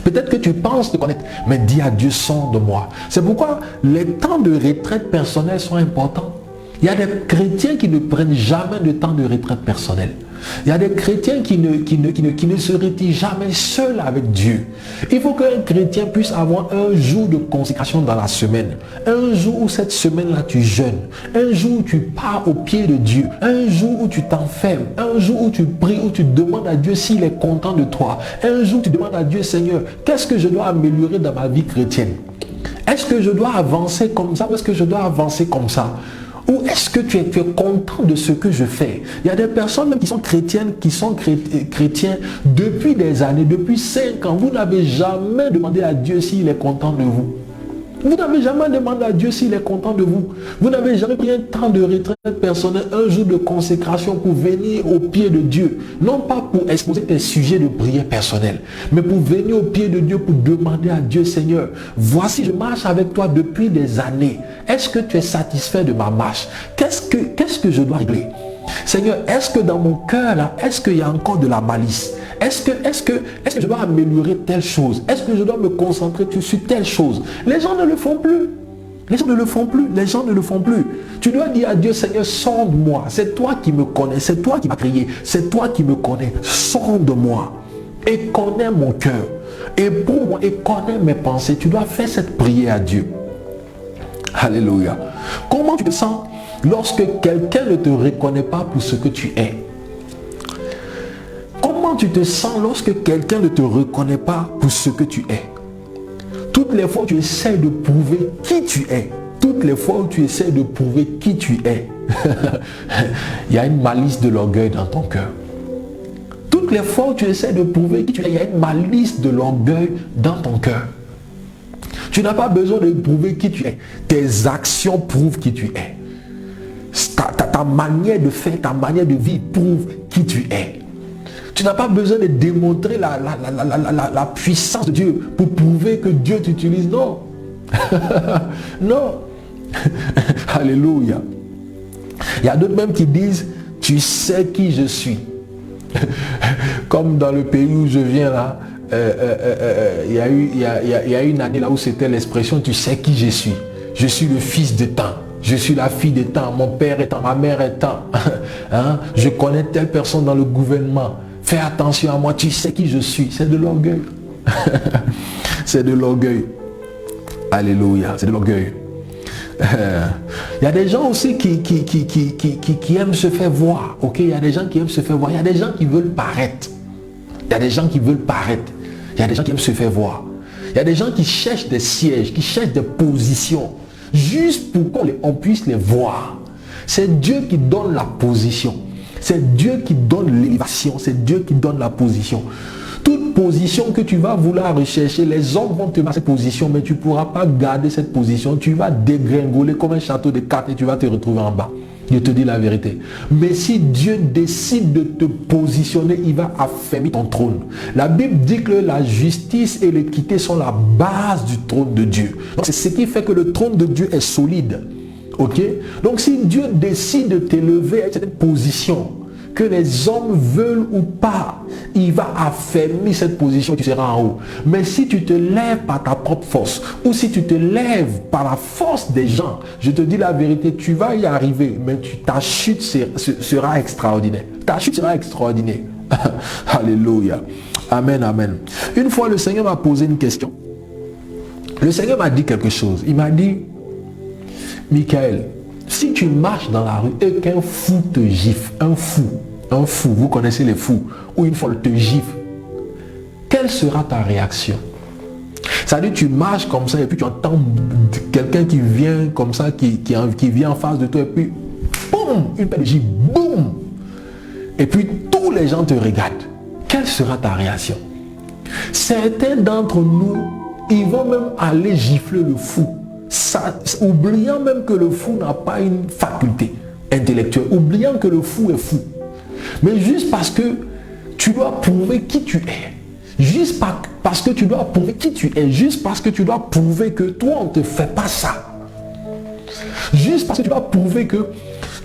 Peut-être que tu penses te connaître, mais dis à Dieu, sonde-moi. C'est pourquoi les temps de retraite personnelle sont importants. Il y a des chrétiens qui ne prennent jamais de temps de retraite personnelle. Il y a des chrétiens qui ne se retirent jamais seuls avec Dieu. Il faut qu'un chrétien puisse avoir un jour de consécration dans la semaine. Un jour où cette semaine-là tu jeûnes. Un jour où tu pars au pied de Dieu. Un jour où tu t'enfermes. Un jour où tu pries, où tu demandes à Dieu s'il est content de toi. Un jour où tu demandes à Dieu, Seigneur, qu'est-ce que je dois améliorer dans ma vie chrétienne? Est-ce que je dois avancer comme ça ou est-ce que je dois avancer comme ça? Ou est-ce que tu es content de ce que je fais? Il y a des personnes même qui sont chrétiennes, qui sont chrétiens depuis des années, depuis 5 ans. Vous n'avez jamais demandé à Dieu s'il est content de vous. Vous n'avez jamais demandé à Dieu s'il est content de vous. Vous n'avez jamais pris un temps de retraite personnelle, un jour de consécration pour venir au pied de Dieu. Non pas pour exposer tes sujets de prière personnelle, mais pour venir au pied de Dieu pour demander à Dieu, Seigneur, voici, je marche avec toi depuis des années. Est-ce que tu es satisfait de ma marche? Qu'est-ce que je dois régler? Seigneur, est-ce que dans mon cœur là, est-ce qu'il y a encore de la malice? Est-ce que je dois améliorer telle chose? Est-ce que je dois me concentrer sur telle chose? Les gens ne le font plus. Les gens ne le font plus. Les gens ne le font plus. Tu dois dire à Dieu, Seigneur, sonde-moi. C'est toi qui me connais. C'est toi qui m'as créé. C'est toi qui me connais. Sonde-moi. Et connais mon cœur. Et pour moi, et connais mes pensées. Tu dois faire cette prière à Dieu. Alléluia. Comment tu te sens lorsque quelqu'un ne te reconnaît pas pour ce que tu es? Comment tu te sens lorsque quelqu'un ne te reconnaît pas pour ce que tu es? Toutes les fois où tu essaies de prouver qui tu es, toutes les fois où tu essaies de prouver qui tu es, il y a une malice de l'orgueil dans ton cœur. Toutes les fois où tu essaies de prouver qui tu es, il y a une malice de l'orgueil dans ton cœur. Tu n'as pas besoin de prouver qui tu es. Tes actions prouvent qui tu es. Ta manière de faire, ta manière de vivre prouve qui tu es. Tu n'as pas besoin de démontrer la puissance de Dieu pour prouver que Dieu t'utilise. Non. Non. Alléluia. Il y a d'autres même qui disent, tu sais qui je suis. Comme dans le pays où je viens là, il y a une année là où c'était l'expression, tu sais qui je suis. Je suis le fils de temps. Je suis la fille de temps. Mon père est temps. Ma mère est temps. Hein? Je connais telle personne dans le gouvernement. Fais attention à moi, tu sais qui je suis. C'est de l'orgueil. C'est de l'orgueil. Alléluia, c'est de l'orgueil. Il y a des gens aussi qui aiment se faire voir. Ok, il y a des gens qui aiment se faire voir. Il y a des gens qui veulent paraître. Il y a des gens qui veulent paraître. Il y a des gens qui aiment se faire voir. Il y a des gens qui cherchent des sièges, qui cherchent des positions, juste pour qu'on puisse les voir. C'est Dieu qui donne la position. C'est Dieu qui donne l'élévation. C'est Dieu qui donne la position. Toute position que tu vas vouloir rechercher, les hommes vont te mettre cette position, mais tu ne pourras pas garder cette position. Tu vas dégringoler comme un château de cartes et tu vas te retrouver en bas. Je te dis la vérité. Mais si Dieu décide de te positionner, il va affermir ton trône. La Bible dit que la justice et l'équité sont la base du trône de Dieu. Donc c'est ce qui fait que le trône de Dieu est solide. Ok? Donc si Dieu décide de t'élever à cette position, que les hommes veulent ou pas, il va affermir cette position, tu seras en haut. Mais si tu te lèves par ta propre force, ou si tu te lèves par la force des gens, je te dis la vérité, tu vas y arriver, mais ta chute sera extraordinaire. Ta chute sera extraordinaire. Alléluia. Amen, amen. Une fois, le Seigneur m'a posé une question. Le Seigneur m'a dit quelque chose. Il m'a dit, Michael, si tu marches dans la rue et qu'un fou te gifle, un fou, vous connaissez les fous, ou une folle te gifle, quelle sera ta réaction? C'est-à-dire tu marches comme ça et puis tu entends quelqu'un qui vient comme ça, qui vient en face de toi et puis, boum, une paire de gifles, boum. Et puis tous les gens te regardent. Quelle sera ta réaction? Certains d'entre nous, ils vont même aller gifler le fou. Oubliant même que le fou n'a pas une faculté intellectuelle, oubliant que le fou est fou. Mais juste parce que tu dois prouver qui tu es, juste parce que tu dois prouver qui tu es, juste parce que tu dois prouver que toi on ne te fait pas ça, juste parce que tu dois prouver que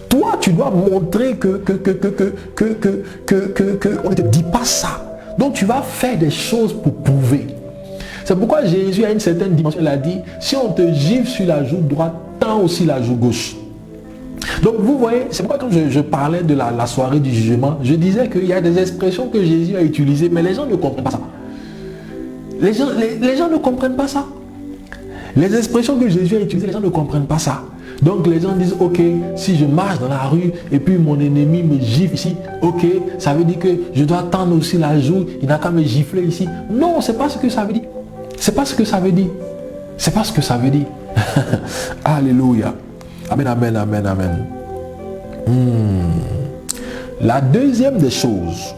toi tu dois montrer que on ne te dit pas ça. Donc tu vas faire des choses pour prouver. C'est pourquoi Jésus, à une certaine dimension, il a dit, si on te gifle sur la joue droite, tends aussi la joue gauche. Donc vous voyez, c'est pourquoi quand je parlais de la soirée du jugement, je disais qu'il y a des expressions que Jésus a utilisées, mais les gens ne comprennent pas ça. Les gens ne comprennent pas ça. Les expressions que Jésus a utilisées, les gens ne comprennent pas ça. Donc les gens disent, ok, si je marche dans la rue et puis mon ennemi me gifle ici, ok, ça veut dire que je dois tendre aussi la joue, il n'a qu'à me gifler ici. Non, c'est pas ce que ça veut dire. C'est pas ce que ça veut dire. C'est pas ce que ça veut dire. Alléluia. Amen, amen, amen, amen. La deuxième des choses,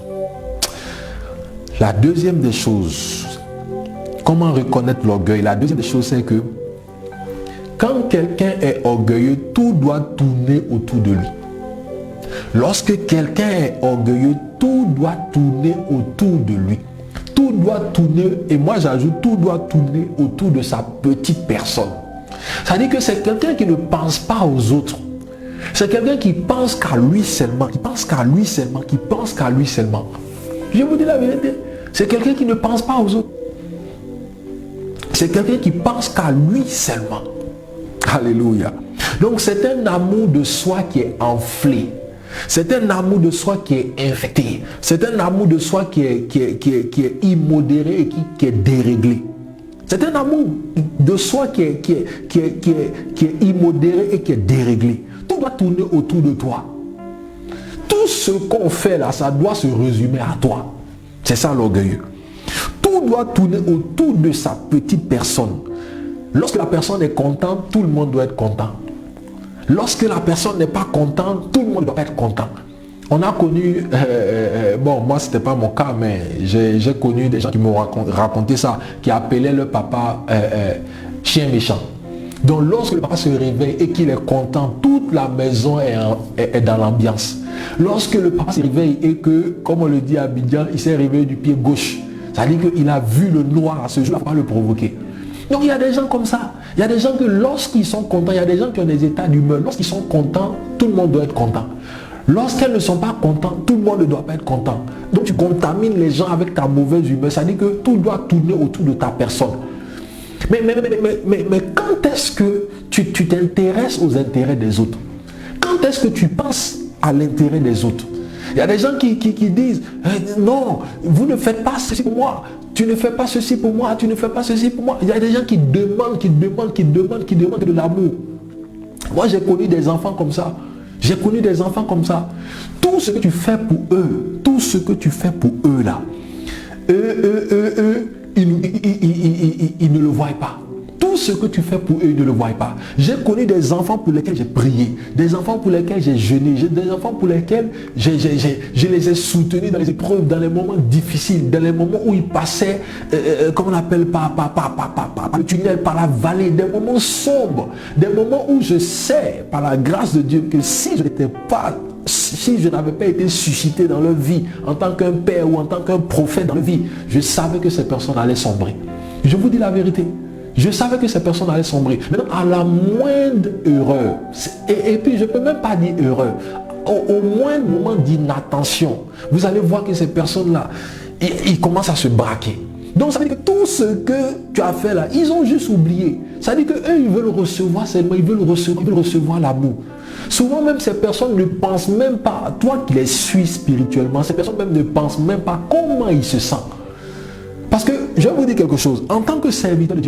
comment reconnaître l'orgueil? La deuxième des choses, c'est que quand quelqu'un est orgueilleux, tout doit tourner autour de lui. Lorsque quelqu'un est orgueilleux, tout doit tourner autour de lui. Tout doit tourner, et moi j'ajoute, tout doit tourner autour de sa petite personne. Ça dit que c'est quelqu'un qui ne pense pas aux autres. C'est quelqu'un qui pense qu'à lui seulement, qui pense qu'à lui seulement, qui pense qu'à lui seulement. Je vous dis la vérité, c'est quelqu'un qui ne pense pas aux autres. C'est quelqu'un qui pense qu'à lui seulement. Alléluia. Donc c'est un amour de soi qui est enflé. C'est un amour de soi qui est infecté. C'est un amour de soi qui est immodéré et qui est déréglé. C'est un amour de soi qui est immodéré et qui est déréglé. Tout doit tourner autour de toi. Tout ce qu'on fait là, ça doit se résumer à toi. C'est ça l'orgueilleux. Tout doit tourner autour de sa petite personne. Lorsque la personne est contente, tout le monde doit être content. Lorsque la personne n'est pas contente, tout le monde doit être content. On a connu, bon, moi c'était pas mon cas, mais j'ai connu des gens qui m'ont raconté ça, qui appelaient le papa chien méchant. Donc lorsque le papa se réveille et qu'il est content, toute la maison est dans l'ambiance. Lorsque le papa se réveille et que, comme on le dit à Abidjan, il s'est réveillé du pied gauche, ça veut dire qu'il a vu le noir à ce jour, il ne va pas le provoquer. Donc il y a des gens comme ça. Il y a des gens que lorsqu'ils sont contents, il y a des gens qui ont des états d'humeur. Lorsqu'ils sont contents, tout le monde doit être content. Lorsqu'elles ne sont pas contentes, tout le monde ne doit pas être content. Donc tu contamines les gens avec ta mauvaise humeur. Ça dit que tout doit tourner autour de ta personne. Mais quand est-ce que tu t'intéresses aux intérêts des autres? Quand est-ce que tu penses à l'intérêt des autres? Il y a des gens qui disent, non, vous ne faites pas ceci pour moi. Tu ne fais pas ceci pour moi, tu ne fais pas ceci pour moi. Il y a des gens qui demandent de l'amour. Moi, j'ai connu des enfants comme ça. J'ai connu des enfants comme ça. Tout ce que tu fais pour eux, tout ce que tu fais pour eux là, ils ne le voient pas. Tout ce que tu fais pour eux, ils ne le voient pas. J'ai connu des enfants pour lesquels j'ai prié, des enfants pour lesquels j'ai jeûné, des enfants pour lesquels je les ai soutenus dans les épreuves, dans les moments difficiles, dans les moments où ils passaient, comment on appelle, par le tunnel, par la vallée, des moments sombres, des moments où je sais, par la grâce de Dieu, que si je n'avais pas été suscité dans leur vie en tant qu'un père ou en tant qu'un prophète dans leur vie, je savais que ces personnes allaient sombrer. Je vous dis la vérité. Je savais que ces personnes allaient sombrer. Maintenant, à la moindre erreur, et puis je ne peux même pas dire erreur, au moindre moment d'inattention, vous allez voir que ces personnes-là, ils commencent à se braquer. Donc ça veut dire que tout ce que tu as fait là, ils ont juste oublié. Ça veut dire qu'eux, ils veulent recevoir seulement, ils veulent recevoir l'amour. Souvent même ces personnes ne pensent même pas, toi qui les suis spirituellement, ces personnes même ne pensent même pas comment ils se sentent. Parce que je vais vous dire quelque chose, en tant que serviteur de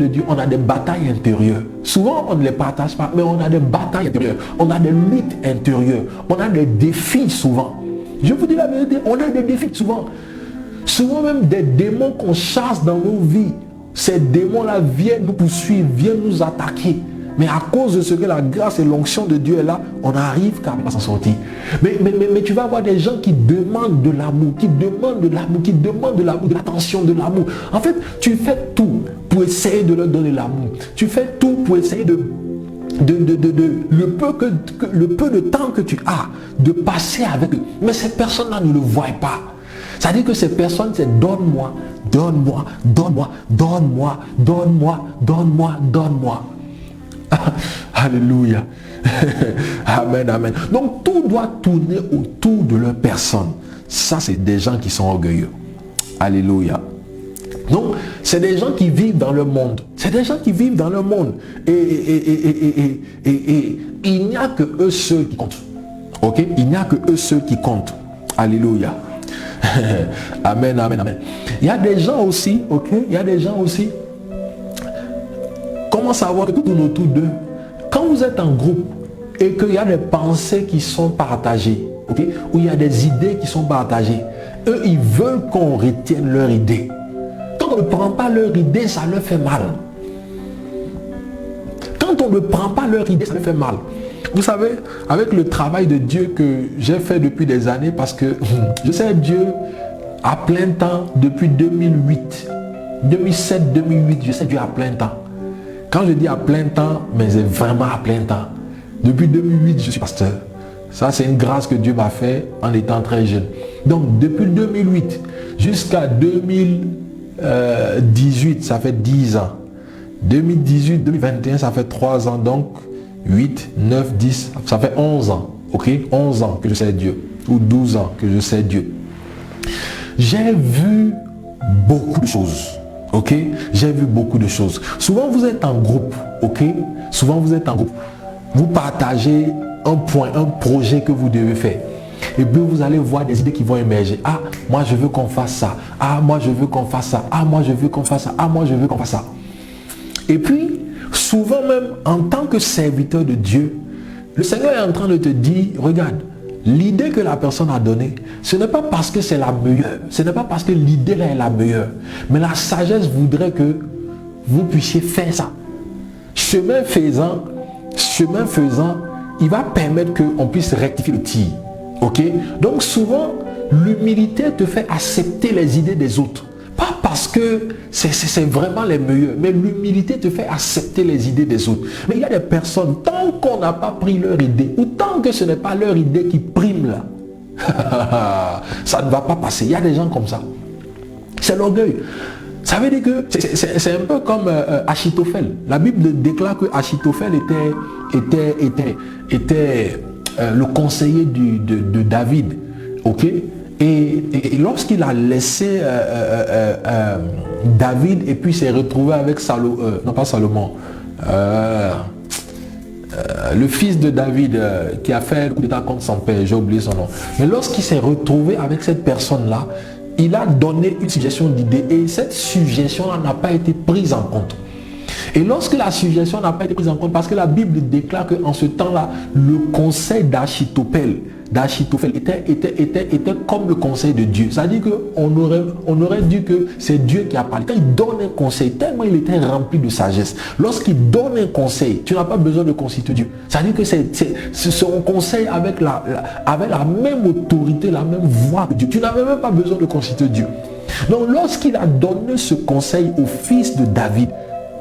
Dieu, on a des batailles intérieures. Souvent, on ne les partage pas, mais on a des batailles intérieures. On a des luttes intérieures. On a des défis souvent. Je vous dis la vérité, on a des défis souvent. Souvent même des démons qu'on chasse dans nos vies. Ces démons-là viennent nous poursuivre, viennent nous attaquer. Mais à cause de ce que la grâce et l'onction de Dieu est là, on arrive quand même à s'en sortir. Mais tu vas avoir des gens qui demandent de l'amour, qui demandent de l'amour, de l'attention, de l'amour. En fait, tu fais tout pour essayer de leur donner l'amour. Tu fais tout pour essayer le peu de temps que tu as, de passer avec eux. Mais ces personnes-là ne le voient pas. Ça dit que ces personnes, c'est donne-moi, donne-moi, donne-moi, donne-moi, donne-moi, donne-moi, donne-moi. Alléluia. Amen, amen. Donc tout doit tourner autour de leur personne. Ça, c'est des gens qui sont orgueilleux. Alléluia. Donc, c'est des gens qui vivent dans le monde. C'est des gens qui vivent dans le monde. Et il n'y a que eux ceux qui comptent. Ok? Il n'y a que eux ceux qui comptent. Alléluia. Amen, amen, amen. Il y a des gens aussi, ok? Il y a des gens aussi. Comment savoir que tout tourne autour d'eux? Quand vous êtes en groupe et qu'il y a des pensées qui sont partagées, ok? Ou il y a des idées qui sont partagées, eux, ils veulent qu'on retienne leur idée. Quand on ne prend pas leur idée, ça leur fait mal. Quand on ne prend pas leur idée, ça leur fait mal. Vous savez, avec le travail de Dieu que j'ai fait depuis des années, parce que je sais Dieu à plein temps depuis 2008, 2007, 2008, je sais Dieu à plein temps. Quand je dis à plein temps, mais c'est vraiment à plein temps. Depuis 2008, je suis pasteur. Ça, c'est une grâce que Dieu m'a fait en étant très jeune. Donc, depuis 2008 jusqu'à 2018, ça fait 10 ans. 2018, 2021, ça fait 3 ans. Donc, 8, 9, 10, ça fait 11 ans. Ok? 11 ans que je sais Dieu. Ou 12 ans que je sais Dieu. J'ai vu beaucoup de choses. Ok? J'ai vu beaucoup de choses. Souvent, vous êtes en groupe. Ok? Souvent, vous êtes en groupe. Vous partagez un point, un projet que vous devez faire. Et puis vous allez voir des idées qui vont émerger. Ah, moi je veux qu'on fasse ça. Ah, moi je veux qu'on fasse ça. Ah, moi je veux qu'on fasse ça. Ah, moi je veux qu'on fasse ça. Et puis, souvent même, en tant que serviteur de Dieu, le Seigneur est en train de te dire, regarde, l'idée que la personne a donnée, ce n'est pas parce que c'est la meilleure. Ce n'est pas parce que l'idée là est la meilleure. Mais la sagesse voudrait que vous puissiez faire ça. Chemin faisant, il va permettre qu'on puisse rectifier le tir. Ok? Donc souvent, l'humilité te fait accepter les idées des autres. Pas parce que c'est vraiment les meilleurs, mais l'humilité te fait accepter les idées des autres. Mais il y a des personnes, tant qu'on n'a pas pris leur idée, ou tant que ce n'est pas leur idée qui prime là, ça ne va pas passer. Il y a des gens comme ça. C'est l'orgueil. Ça veut dire que c'est un peu comme Achitophel. La Bible déclare que Achitophel était le conseiller de David. Ok? Et lorsqu'il a laissé David et puis s'est retrouvé avec le fils de David qui a fait le coup d'état contre son père, j'ai oublié son nom. Mais lorsqu'il s'est retrouvé avec cette personne-là, il a donné une suggestion d'idée et cette suggestion-là n'a pas été prise en compte. Et lorsque la suggestion n'a pas été prise en compte, parce que la Bible déclare qu'en ce temps-là, le conseil d'Achitophel était comme le conseil de Dieu. C'est-à-dire qu'on aurait dit que c'est Dieu qui a parlé. Quand il donne un conseil, tellement il était rempli de sagesse. Lorsqu'il donne un conseil, tu n'as pas besoin de consulter Dieu. C'est-à-dire que c'est son conseil avec la même autorité, la même voix que Dieu. Tu n'avais même pas besoin de consulter Dieu. Donc lorsqu'il a donné ce conseil au fils de David,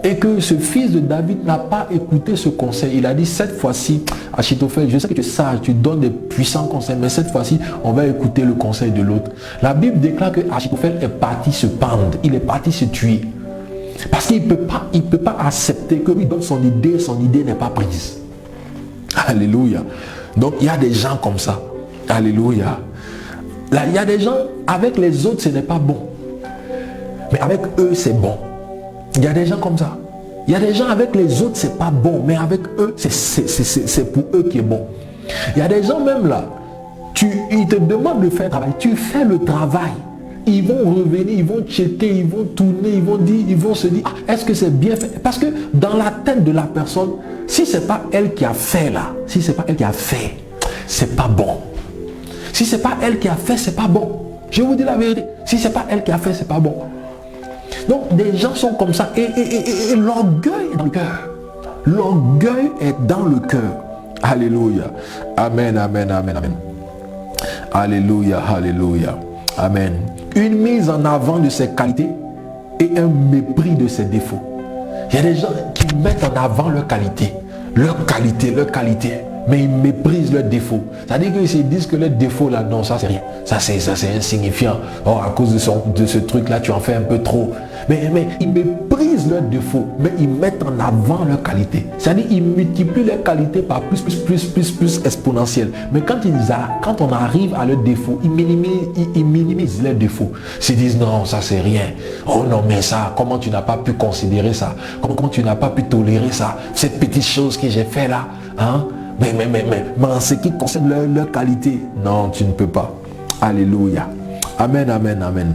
et que ce fils de David n'a pas écouté ce conseil, il a dit cette fois-ci, Achitophel, je sais que tu es sage, tu donnes des puissants conseils, mais cette fois-ci, on va écouter le conseil de l'autre. La Bible déclare que Achitophel est parti se pendre, il est parti se tuer. Parce qu'il ne peut pas accepter que lui donne son idée n'est pas prise. Alléluia. Donc il y a des gens comme ça. Alléluia. Là, il y a des gens, avec les autres, ce n'est pas bon. Mais avec eux, c'est bon. Il y a des gens comme ça. Il y a des gens avec les autres, c'est pas bon, mais avec eux, c'est pour eux qui est bon. Il y a des gens même là, ils te demandent de faire le travail. Tu fais le travail. Ils vont revenir, ils vont checker, ils vont tourner, ils vont se dire, ah, est-ce que c'est bien fait? Parce que dans la tête de la personne, si c'est pas elle qui a fait là, si c'est pas elle qui a fait, c'est pas bon. Si c'est pas elle qui a fait, c'est pas bon. Je vous dis la vérité. Si c'est pas elle qui a fait, c'est pas bon. Donc des gens sont comme ça et l'orgueil est dans le cœur. L'orgueil est dans le cœur. Alléluia. Amen, amen, amen, amen. Alléluia, alléluia. Amen. Une mise en avant de ses qualités et un mépris de ses défauts. Il y a des gens qui mettent en avant leur qualité. Mais ils méprisent leurs défauts. C'est-à-dire qu'ils se disent que leurs défauts là, non, ça c'est rien. Ça c'est insignifiant. Oh, à cause de ce truc là, tu en fais un peu trop. Mais ils méprisent méprisent leurs défauts, mais ils mettent en avant leurs qualités. C'est-à-dire ils multiplient leurs qualités par plus exponentielle. Mais quand on arrive à leurs défauts, ils minimisent leurs défauts. Ils disent non, ça c'est rien. Oh non, mais ça, comment tu n'as pas pu considérer ça? Comment tu n'as pas pu tolérer ça? Cette petite chose que j'ai fait là, hein? Mais en ce qui concerne leur qualité, non, tu ne peux pas. Alléluia. Amen, amen, amen.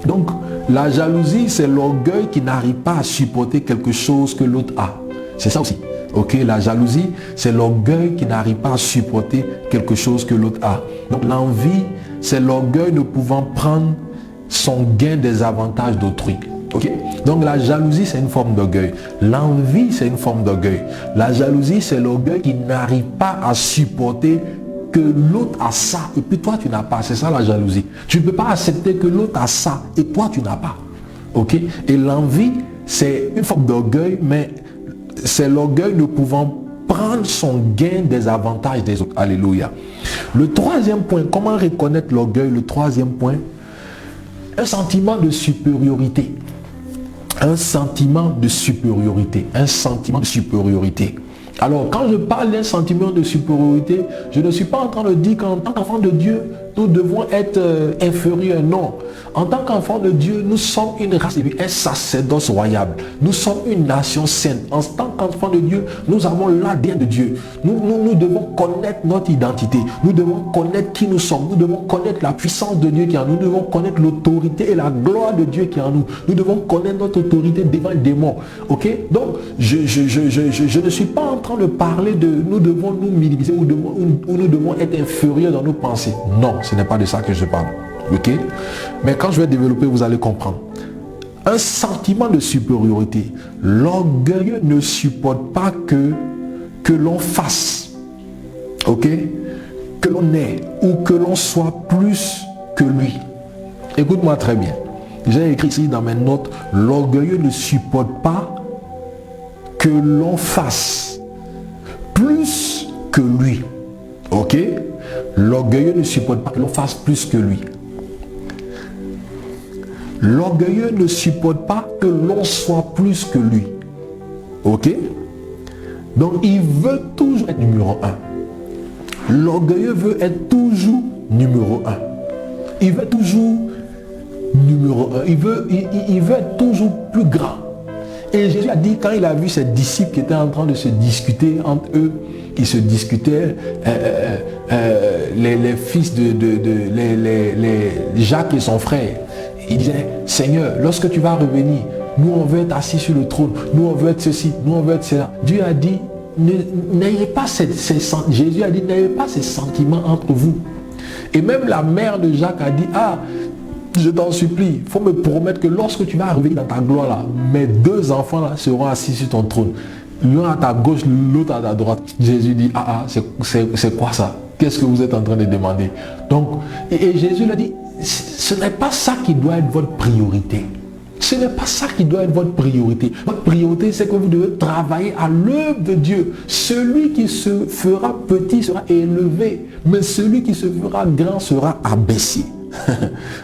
Donc, la jalousie, c'est l'orgueil qui n'arrive pas à supporter quelque chose que l'autre a. C'est ça aussi. Ok, la jalousie, c'est l'orgueil qui n'arrive pas à supporter quelque chose que l'autre a. Donc, l'envie, c'est l'orgueil ne pouvant prendre son gain des avantages d'autrui. Ok, donc la jalousie, c'est une forme d'orgueil. L'envie, c'est une forme d'orgueil. La jalousie, c'est l'orgueil qui n'arrive pas à supporter que l'autre a ça et puis toi tu n'as pas. C'est ça la jalousie. Tu ne peux pas accepter que l'autre a ça et toi tu n'as pas. Ok. Et l'envie, c'est une forme d'orgueil, mais c'est l'orgueil ne pouvant prendre son gain des avantages des autres. Alléluia. Le troisième point, comment reconnaître l'orgueil? Le troisième point, un sentiment de supériorité. Un sentiment de supériorité. Un sentiment de supériorité. Alors, quand je parle d'un sentiment de supériorité, je ne suis pas en train de dire qu'en tant qu'enfant de Dieu, nous devons être inférieurs. Non. En tant qu'enfant de Dieu, nous sommes une race, un sacerdoce royal. Nous sommes une nation sainte. En tant qu'enfant de Dieu, nous avons l'ADN de Dieu. Nous devons connaître notre identité. Nous devons connaître qui nous sommes. Nous devons connaître la puissance de Dieu qui est en nous. Nous devons connaître l'autorité et la gloire de Dieu qui est en nous. Nous devons connaître notre autorité devant le démon. Ok? Donc, je ne suis pas en train de parler de nous devons nous minimiser ou nous devons être inférieurs dans nos pensées. Non, ce n'est pas de ça que je parle. Ok? Mais quand je vais développer, vous allez comprendre. Un sentiment de supériorité. L'orgueilleux ne supporte pas que l'on fasse. Ok? Que l'on ait ou que l'on soit plus que lui. Écoute-moi très bien. J'ai écrit ici dans mes notes, l'orgueilleux ne supporte pas que l'on fasse plus que lui. Ok? L'orgueilleux ne supporte pas que l'on fasse plus que lui. L'orgueilleux ne supporte pas que l'on soit plus que lui. Ok? Donc il veut toujours être numéro un. L'orgueilleux veut être toujours numéro un. Il veut toujours numéro un. Il veut être toujours plus grand. Et Jésus a dit, quand il a vu ses disciples qui étaient en train de se discuter entre eux, ils se discutaient, les fils les Jacques et son frère, il disait, Seigneur, lorsque tu vas revenir, nous on veut être assis sur le trône, nous on veut être ceci, nous on veut être cela. Dieu a dit, n'ayez pas Jésus a dit, n'ayez pas ces sentiments entre vous. Et même la mère de Jacques a dit, ah, je t'en supplie, il faut me promettre que lorsque tu vas revenir dans ta gloire là, mes deux enfants là seront assis sur ton trône. L'un à ta gauche, l'autre à ta droite. Jésus dit, c'est quoi ça? Qu'est-ce que vous êtes en train de demander? Donc, et Jésus l'a dit, ce n'est pas ça qui doit être votre priorité. Ce n'est pas ça qui doit être votre priorité. Votre priorité, c'est que vous devez travailler à l'œuvre de Dieu. Celui qui se fera petit sera élevé, mais celui qui se fera grand sera abaissé.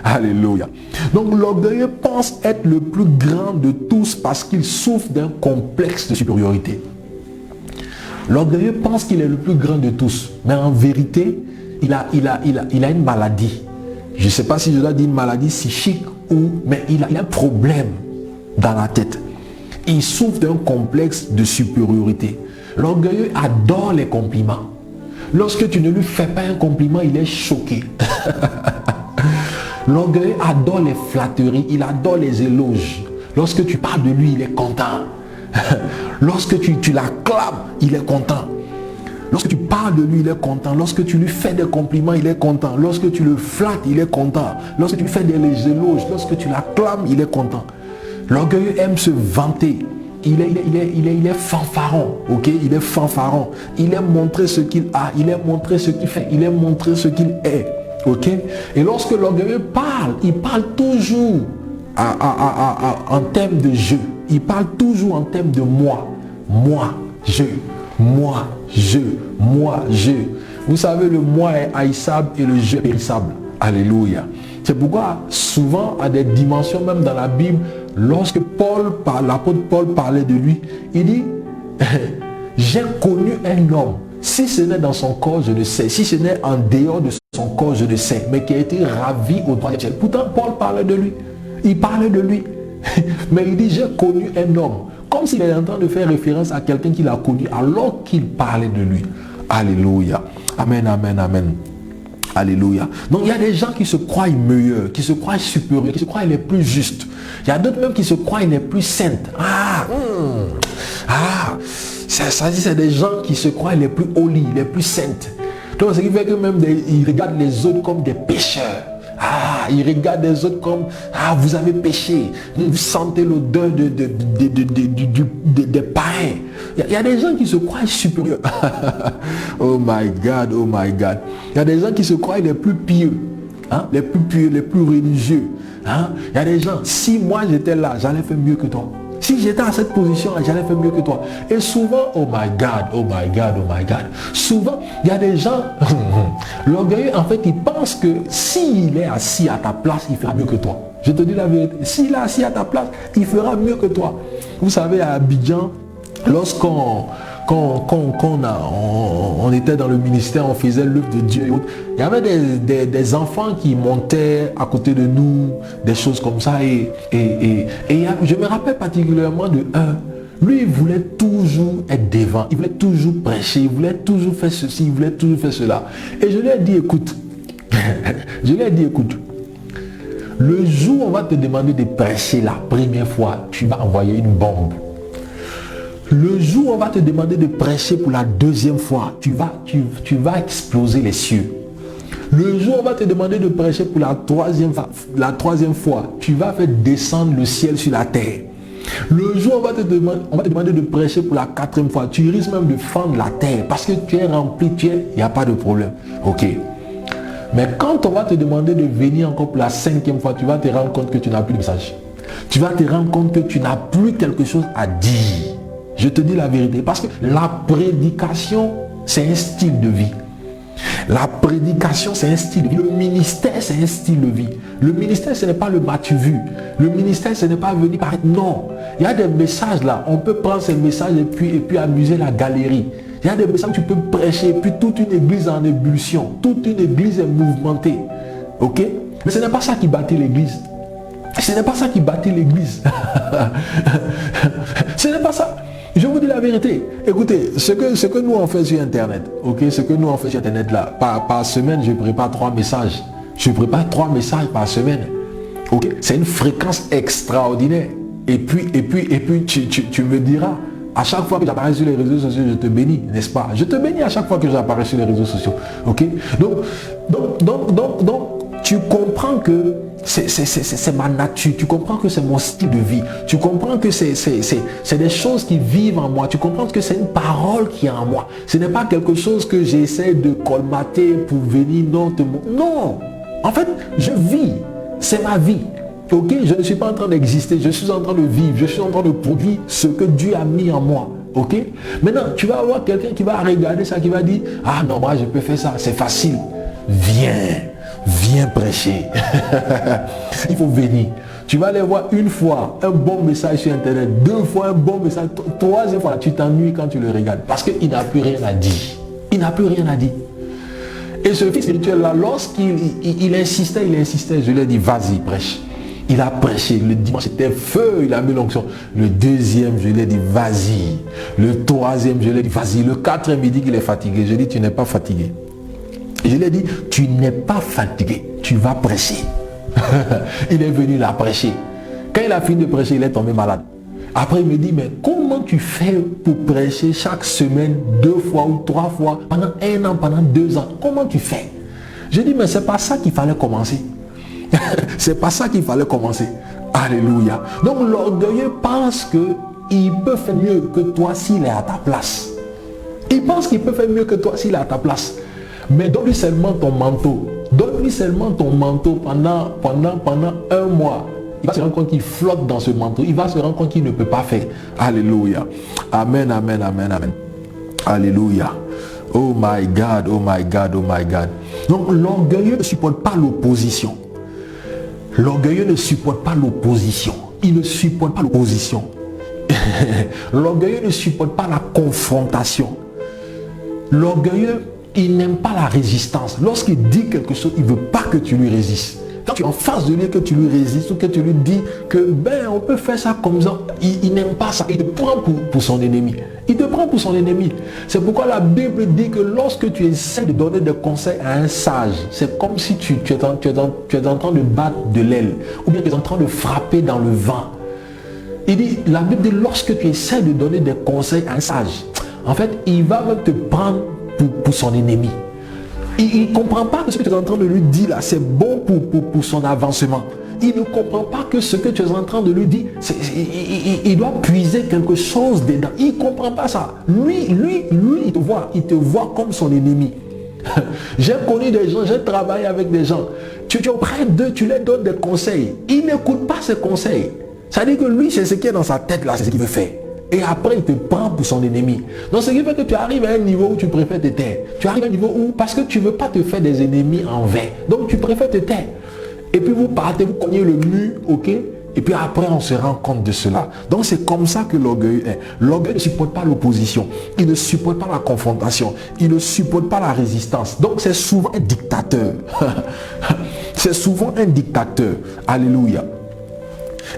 Alléluia. Donc l'orgueilleux pense être le plus grand de tous parce qu'il souffre d'un complexe de supériorité. L'orgueilleux pense qu'il est le plus grand de tous, mais en vérité, il a une maladie. Je ne sais pas si je dois dire une maladie psychique mais il a un problème dans la tête. Il souffre d'un complexe de supériorité. L'orgueilleux adore les compliments. Lorsque tu ne lui fais pas un compliment, il est choqué. L'orgueilleux adore les flatteries, il adore les éloges. Lorsque tu parles de lui, il est content. Lorsque tu l'acclames, il est content. Lorsque tu parles de lui, il est content. Lorsque tu lui fais des compliments, il est content. Lorsque tu le flattes, il est content. Lorsque tu lui fais des éloges, lorsque tu l'acclames, il est content. L'orgueilleux aime se vanter. Il est fanfaron, ok? Il est fanfaron. Il aime montrer ce qu'il a. Il aime montrer ce qu'il fait. Il aime montrer ce qu'il est, ok? Et lorsque l'orgueilleux parle, il parle toujours en termes de je. Il parle toujours en termes de moi. Moi, je. Moi, je. Vous savez, le moi est haïssable et le je est périssable. Alléluia. C'est pourquoi souvent à des dimensions même dans la Bible, lorsque l'apôtre Paul parlait de lui, il dit, j'ai connu un homme, si ce n'est dans son corps, je ne sais, si ce n'est en dehors de son corps, je ne sais, mais qui a été ravi au troisième ciel. Pourtant, Paul parlait de lui. Il parlait de lui. Mais il dit, j'ai connu un homme. Comme s'il est en train de faire référence à quelqu'un qu'il a connu alors qu'il parlait de lui. Alléluia. Amen, amen, amen. Alléluia. Donc il y a des gens qui se croient meilleurs, qui se croient supérieurs, qui se croient les plus justes. Il y a d'autres même qui se croient les plus saintes. C'est des gens qui se croient les plus holy, les plus saintes. Donc ce qui fait que même ils regardent les autres comme des pécheurs. Ils regardent les autres comme vous avez péché. Vous sentez l'odeur des païens. Il y a des gens qui se croient supérieurs. Oh my God, oh my God. Il y a des gens qui se croient les plus pieux. Les plus pieux, les plus religieux. Il y a des gens, si moi j'étais là, j'allais faire mieux que toi. Si j'étais à cette position, j'allais faire mieux que toi. Et souvent, oh my God, oh my God, oh my God. Souvent, il y a des gens, l'orgueilleux, en fait, il pense que s'il est assis à ta place, il fera mieux que toi. Je te dis la vérité. S'il est assis à ta place, il fera mieux que toi. Vous savez, à Abidjan, lorsqu'on était dans le ministère, on faisait l'œuvre de Dieu. Il y avait des enfants qui montaient à côté de nous, des choses comme ça. Et je me rappelle particulièrement de un. Lui, il voulait toujours être devant. Il voulait toujours prêcher. Il voulait toujours faire ceci. Il voulait toujours faire cela. Et je lui ai dit, écoute. Le jour où on va te demander de prêcher la première fois, tu vas envoyer une bombe. Le jour où on va te demander de prêcher pour la deuxième fois, tu vas exploser les cieux. Le jour où on va te demander de prêcher pour la troisième fois, tu vas faire descendre le ciel sur la terre. Le jour où on va te demander de prêcher pour la quatrième fois, tu risques même de fendre la terre parce que tu es rempli, il n'y a pas de problème. Ok. Mais quand on va te demander de venir encore pour la cinquième fois, tu vas te rendre compte que tu n'as plus de message. Tu vas te rendre compte que tu n'as plus quelque chose à dire. Je te dis la vérité, parce que la prédication, c'est un style de vie. La prédication, c'est un style de vie. Le ministère, c'est un style de vie. Le ministère, ce n'est pas le m'as-tu vu. Le ministère, ce n'est pas venir paraître. Non. Il y a des messages là. On peut prendre ces messages et puis amuser la galerie. Il y a des messages que tu peux prêcher et puis toute une église en ébullition. Toute une église est mouvementée. Ok? Mais ce n'est pas ça qui bâtit l'église. Ce n'est pas ça qui bâtit l'église. Ce n'est pas ça. Je vous dis la vérité. Écoutez, ce que nous on fait sur Internet, ok, ce que nous on fait sur Internet là, par semaine, je prépare 3 messages. Je prépare 3 messages par semaine. Ok, c'est une fréquence extraordinaire. Et puis, tu me diras, à chaque fois que j'apparais sur les réseaux sociaux, je te bénis, n'est-ce pas? Je te bénis à chaque fois que j'apparais sur les réseaux sociaux. Ok, donc, tu comprends que c'est ma nature, tu comprends que c'est mon style de vie, tu comprends que c'est des choses qui vivent en moi, tu comprends que c'est une parole qui est en moi. Ce n'est pas quelque chose que j'essaie de colmater pour venir non, en fait, je vis, c'est ma vie. Ok, je ne suis pas en train d'exister, je suis en train de vivre, je suis en train de produire ce que Dieu a mis en moi. Ok, maintenant tu vas avoir quelqu'un qui va regarder ça, qui va dire, ah non, moi je peux faire ça, c'est facile. Viens prêcher. Il faut venir. Tu vas aller voir une fois un bon message sur Internet, 2 fois un bon message, 3e fois, tu t'ennuies quand tu le regardes. Parce qu'il n'a plus rien à dire. Il n'a plus rien à dire. Et ce fils spirituel-là, lorsqu'il insistait, je lui ai dit, vas-y, prêche. Il a prêché. Le dimanche, c'était feu, il a mis l'onction. Le 2e, je lui ai dit, vas-y. Le 3e, je lui ai dit, vas-y. Le 4e, il dit qu'il est fatigué. Je lui ai dit, tu n'es pas fatigué. Je lui ai dit, tu n'es pas fatigué, tu vas prêcher. Il est venu là prêcher. Quand il a fini de prêcher, il est tombé malade. Après, il me dit, mais comment tu fais pour prêcher chaque semaine 2 fois ou 3 fois, pendant 1 an, pendant 2 ans? Comment tu fais? Je dis, mais c'est pas ça qu'il fallait commencer. C'est pas ça qu'il fallait commencer. Alléluia. Donc l'orgueilleux pense qu'il peut faire mieux que toi s'il est à ta place. Il pense qu'il peut faire mieux que toi s'il est à ta place. Mais donne-lui seulement ton manteau. Donne-lui seulement ton manteau pendant 1 mois. Il va se rendre compte qu'il flotte dans ce manteau. Il va se rendre compte qu'il ne peut pas faire. Alléluia. Amen, amen, amen, amen. Alléluia. Oh my God, oh my God, oh my God. Donc l'orgueilleux ne supporte pas l'opposition. L'orgueilleux ne supporte pas l'opposition. Il ne supporte pas l'opposition. L'orgueilleux ne supporte pas la confrontation. L'orgueilleux, il n'aime pas la résistance. Lorsqu'il dit quelque chose, il ne veut pas que tu lui résistes. Quand tu es en face de lui, que tu lui résistes ou que tu lui dis que on peut faire ça comme ça, il n'aime pas ça. Il te prend pour son ennemi. Il te prend pour son ennemi. C'est pourquoi la Bible dit que lorsque tu essaies de donner des conseils à un sage, c'est comme si tu es en train de battre de l'aile ou bien tu es en train de frapper dans le vent. Il dit, la Bible dit, lorsque tu essaies de donner des conseils à un sage, en fait, il va même te prendre pour son ennemi. Il ne comprend pas que ce que tu es en train de lui dire là, c'est bon pour son avancement. Il ne comprend pas que ce que tu es en train de lui dire, il doit puiser quelque chose dedans. Il ne comprend pas ça. Lui, il te voit comme son ennemi. J'ai connu des gens, j'ai travaillé avec des gens. Tu es auprès d'eux, tu leur donnes des conseils. Il n'écoute pas ces conseils. Ça veut dire que lui, c'est ce qui est dans sa tête là, c'est ce qu'il veut faire. Et après, il te prend pour son ennemi. Donc, ce qui fait que tu arrives à un niveau où tu préfères te taire. Tu arrives à un niveau où, parce que tu ne veux pas te faire des ennemis en vain. Donc, tu préfères te taire. Et puis, vous partez, vous cognez le mur, ok? Et puis après, on se rend compte de cela. Donc, c'est comme ça que l'orgueil est. L'orgueil ne supporte pas l'opposition. Il ne supporte pas la confrontation. Il ne supporte pas la résistance. Donc, c'est souvent un dictateur. C'est souvent un dictateur. Alléluia.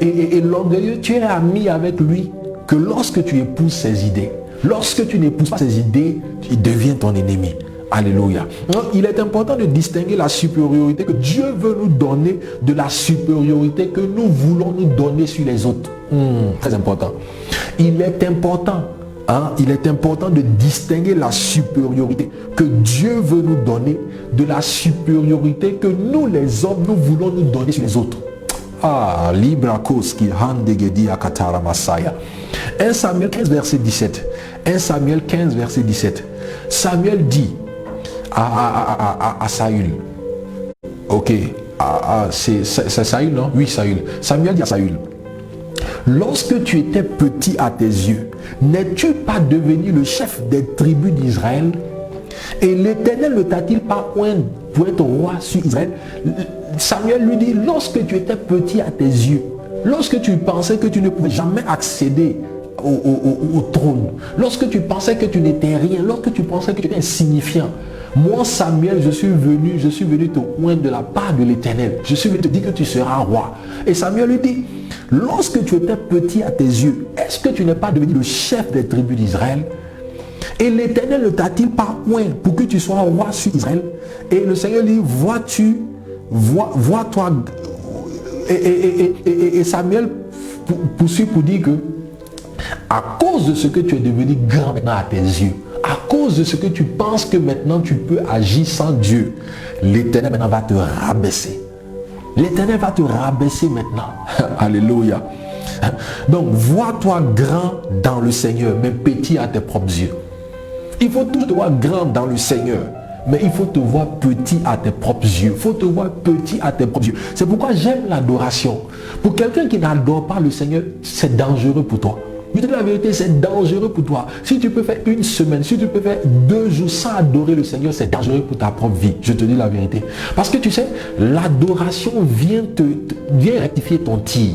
Et l'orgueilleux, tu es ami avec lui que lorsque tu épouses ses idées. Lorsque tu n'épouses pas ses idées, il devient ton ennemi. Alléluia. Donc, il est important de distinguer la supériorité que Dieu veut nous donner de la supériorité que nous voulons nous donner sur les autres. Très important. Il est important de distinguer la supériorité que Dieu veut nous donner de la supériorité que nous les hommes, nous voulons nous donner sur les autres. Ah, Librakoski, Handegedi Akatara Masaya. 1 Samuel 15, verset 17. 1 Samuel 15, verset 17. Samuel dit à Saül. Ok. C'est Saül, non? Oui, Saül. Samuel dit à Saül. Lorsque tu étais petit à tes yeux, n'es-tu pas devenu le chef des tribus d'Israël? Et l'Éternel ne t'a-t-il pas oint pour être roi sur Israël? Samuel lui dit, lorsque tu étais petit à tes yeux, lorsque tu pensais que tu ne pouvais jamais accéder au trône, lorsque tu pensais que tu n'étais rien, lorsque tu pensais que tu étais insignifiant, moi Samuel, je suis venu te oindre de la part de l'Éternel. Je suis venu te dire que tu seras roi. Et Samuel lui dit, lorsque tu étais petit à tes yeux, est-ce que tu n'es pas devenu le chef des tribus d'Israël? Et l'Éternel ne t'a-t-il pas oint pour que tu sois roi sur Israël? Et le Seigneur dit, vois-toi. Et Samuel poursuit pour dire que à cause de ce que tu es devenu grand maintenant à tes yeux, à cause de ce que tu penses que maintenant tu peux agir sans Dieu, l'Éternel maintenant va te rabaisser. L'Éternel va te rabaisser maintenant. Alléluia. Donc, vois-toi grand dans le Seigneur, mais petit à tes propres yeux. Il faut toujours te voir grand dans le Seigneur, mais il faut te voir petit à tes propres yeux. Il faut te voir petit à tes propres yeux. C'est pourquoi j'aime l'adoration. Pour quelqu'un qui n'adore pas le Seigneur, c'est dangereux pour toi. Je te dis la vérité, c'est dangereux pour toi. Si tu peux faire une semaine, si tu peux faire 2 jours sans adorer le Seigneur, c'est dangereux pour ta propre vie. Je te dis la vérité. Parce que tu sais, l'adoration vient rectifier ton tir.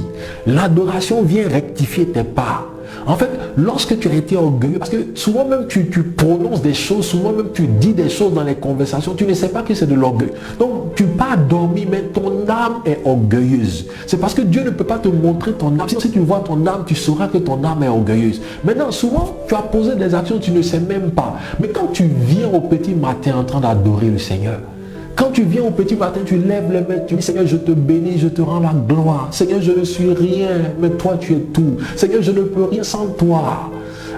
L'adoration vient rectifier tes pas. En fait, lorsque tu as été orgueilleux, parce que souvent même tu prononces des choses, souvent même tu dis des choses dans les conversations, tu ne sais pas que c'est de l'orgueil. Donc tu pars dormir, mais ton âme est orgueilleuse. C'est parce que Dieu ne peut pas te montrer ton âme. Si tu vois ton âme, tu sauras que ton âme est orgueilleuse. Maintenant, souvent, tu as posé des actions, tu ne sais même pas. Mais quand tu viens au petit matin en train d'adorer le Seigneur, quand tu viens au petit matin, tu lèves les mains, tu dis, Seigneur, je te bénis, je te rends la gloire. Seigneur, je ne suis rien, mais toi, tu es tout. Seigneur, je ne peux rien sans toi.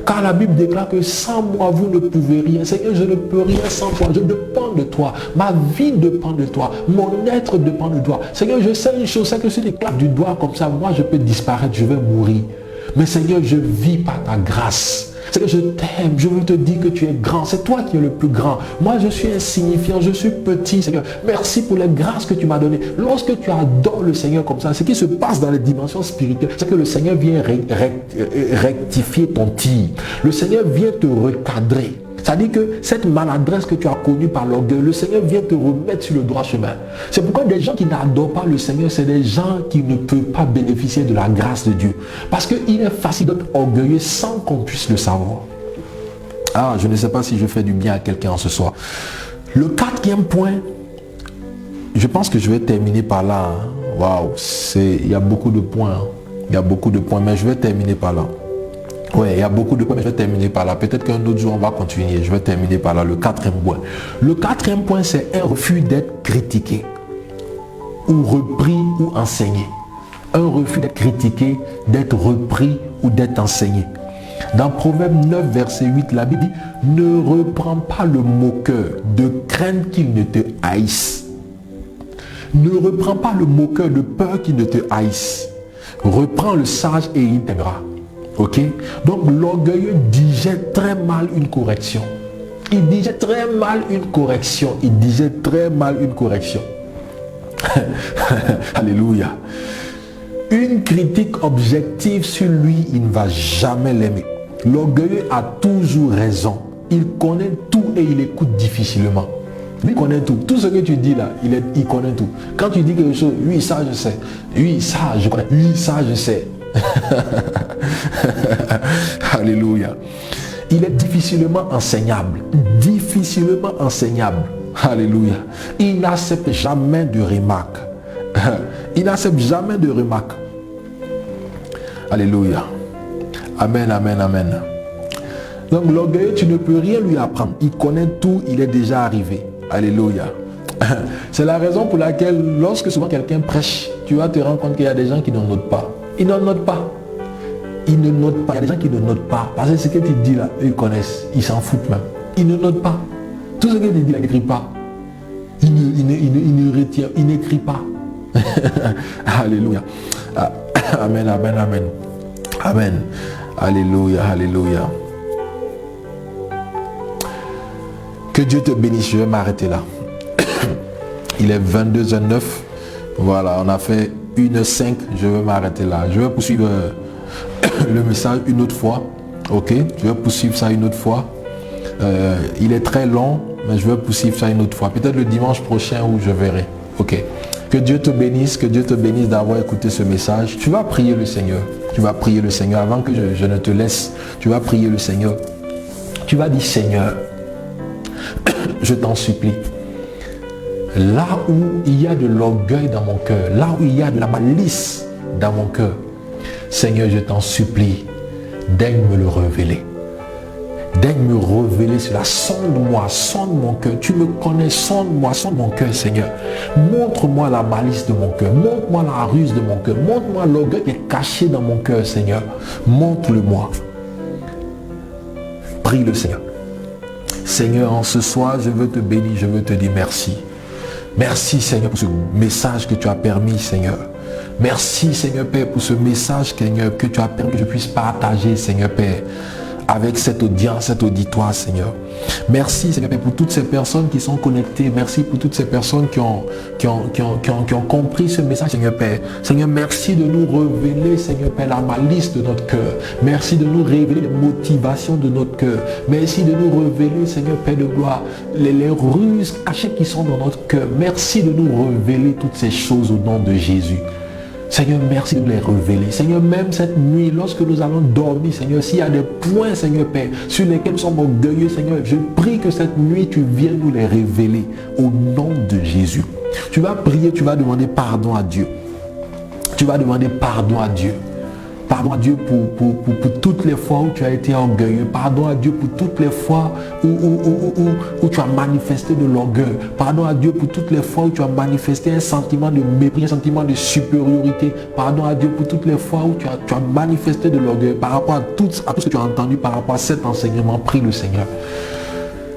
Car la Bible déclare que sans moi, vous ne pouvez rien. Seigneur, je ne peux rien sans toi. Je dépends de toi. Ma vie dépend de toi. Mon être dépend de toi. Seigneur, je sais une chose, c'est que si tu claques du doigt comme ça, moi, je peux disparaître, je vais mourir. Mais Seigneur, je vis par ta grâce. Seigneur, je t'aime, je veux te dire que tu es grand. C'est toi qui es le plus grand. Moi, je suis insignifiant, je suis petit, Seigneur. Merci pour les grâces que tu m'as données. Lorsque tu adores le Seigneur comme ça, ce qui se passe dans les dimensions spirituelles, c'est que le Seigneur vient rectifier ton tir. Le Seigneur vient te recadrer. Ça dit que cette maladresse que tu as connue par l'orgueil, le Seigneur vient te remettre sur le droit chemin. C'est pourquoi des gens qui n'adorent pas le Seigneur, c'est des gens qui ne peuvent pas bénéficier de la grâce de Dieu. Parce qu'il est facile d'être orgueilleux sans qu'on puisse le savoir. Ah, je ne sais pas si je fais du bien à quelqu'un ce soir. Le quatrième point, je pense que je vais terminer par là. Waouh, il y a beaucoup de points. Il y a beaucoup de points, mais je vais terminer par là. Oui, il y a beaucoup de points, mais je vais terminer par là. Peut-être qu'un autre jour, on va continuer. Je vais terminer par là. Le quatrième point. Le quatrième point, c'est un refus d'être critiqué, ou repris, ou enseigné. Un refus d'être critiqué, d'être repris, ou d'être enseigné. Dans Proverbe 9, verset 8, la Bible dit, ne reprends pas le moqueur de crainte qu'il ne te haïsse. Ne reprends pas le moqueur de peur qu'il ne te haïsse. Reprends le sage et il t'aimera. Ok? Donc l'orgueilleux digère très mal une correction. Il digère très mal une correction. Il digère très mal une correction. Alléluia. Une critique objective sur lui, il ne va jamais l'aimer. L'orgueilleux a toujours raison. Il connaît tout et il écoute difficilement. Il connaît tout. Tout ce que tu dis là, il connaît tout. Quand tu dis quelque chose, oui, ça je sais. Oui, ça je connais. Oui, ça je sais. Alléluia. Il est difficilement enseignable. Difficilement enseignable. Alléluia. Il n'accepte jamais de remarques. Il n'accepte jamais de remarques. Alléluia. Amen, amen, amen. Donc l'orgueilleux, tu ne peux rien lui apprendre. Il connaît tout, il est déjà arrivé. Alléluia. C'est la raison pour laquelle lorsque souvent quelqu'un prêche, tu vas te rendre compte qu'il y a des gens qui ne notent pas. Ils ne notent pas. Ils ne notent pas. Il y a des gens qui ne notent pas. Parce que ce que tu dis là, eux, ils connaissent. Ils s'en foutent même. Ils ne notent pas. Tout ce que tu dis là, ils n'écrivent pas. Ils ne retiennent. Ils n'écrivent pas. Alléluia. Amen, amen, amen. Amen. Alléluia, alléluia. Que Dieu te bénisse. Je vais m'arrêter là. Il est 22h09. Voilà, on a fait 1h05. Je vais m'arrêter là. Je vais poursuivre le message une autre fois. Ok, je vais poursuivre ça une autre fois. Il est très long, mais je vais poursuivre ça une autre fois. Peut-être le dimanche prochain où je verrai. Ok. Que Dieu te bénisse d'avoir écouté ce message. Tu vas prier le Seigneur. Tu vas prier le Seigneur. Avant que je ne te laisse, tu vas prier le Seigneur. Tu vas dire, Seigneur, je t'en supplie. Là où il y a de l'orgueil dans mon cœur, là où il y a de la malice dans mon cœur, Seigneur, je t'en supplie, daigne me le révéler. Daigne me révéler cela. Sonde-moi, sonde mon cœur. Tu me connais, sonde-moi, sonde mon cœur, Seigneur. Montre-moi la malice de mon cœur. Montre-moi la ruse de mon cœur. Montre-moi l'orgueil qui est caché dans mon cœur, Seigneur. Montre-le-moi. Prie le Seigneur. Seigneur, en ce soir, je veux te bénir, je veux te dire merci. Merci, Seigneur, pour ce message que tu as permis, Seigneur. Merci, Seigneur Père, pour ce message, Seigneur, que tu as permis que je puisse partager, Seigneur Père, avec cette audience, cet auditoire, Seigneur. Merci, Seigneur Père, pour toutes ces personnes qui sont connectées. Merci pour toutes ces personnes qui ont compris ce message, Seigneur Père. Seigneur, merci de nous révéler, Seigneur Père, la malice de notre cœur. Merci de nous révéler les motivations de notre cœur. Merci de nous révéler, Seigneur Père de gloire, les ruses cachées qui sont dans notre cœur. Merci de nous révéler toutes ces choses au nom de Jésus. Seigneur, merci de les révéler. Seigneur, même cette nuit, lorsque nous allons dormir, Seigneur, s'il y a des points, Seigneur Père, sur lesquels nous sommes orgueilleux, Seigneur, je prie que cette nuit, tu viennes nous les révéler au nom de Jésus. Tu vas prier, tu vas demander pardon à Dieu. Tu vas demander pardon à Dieu. Pardon à Dieu pour toutes les fois où tu as été orgueilleux. Pardon à Dieu pour toutes les fois où tu as manifesté de l'orgueil. Pardon à Dieu pour toutes les fois où tu as manifesté un sentiment de mépris, un sentiment de supériorité. Pardon à Dieu pour toutes les fois où tu as manifesté de l'orgueil par rapport à tout ce que tu as entendu par rapport à cet enseignement. Prie le Seigneur.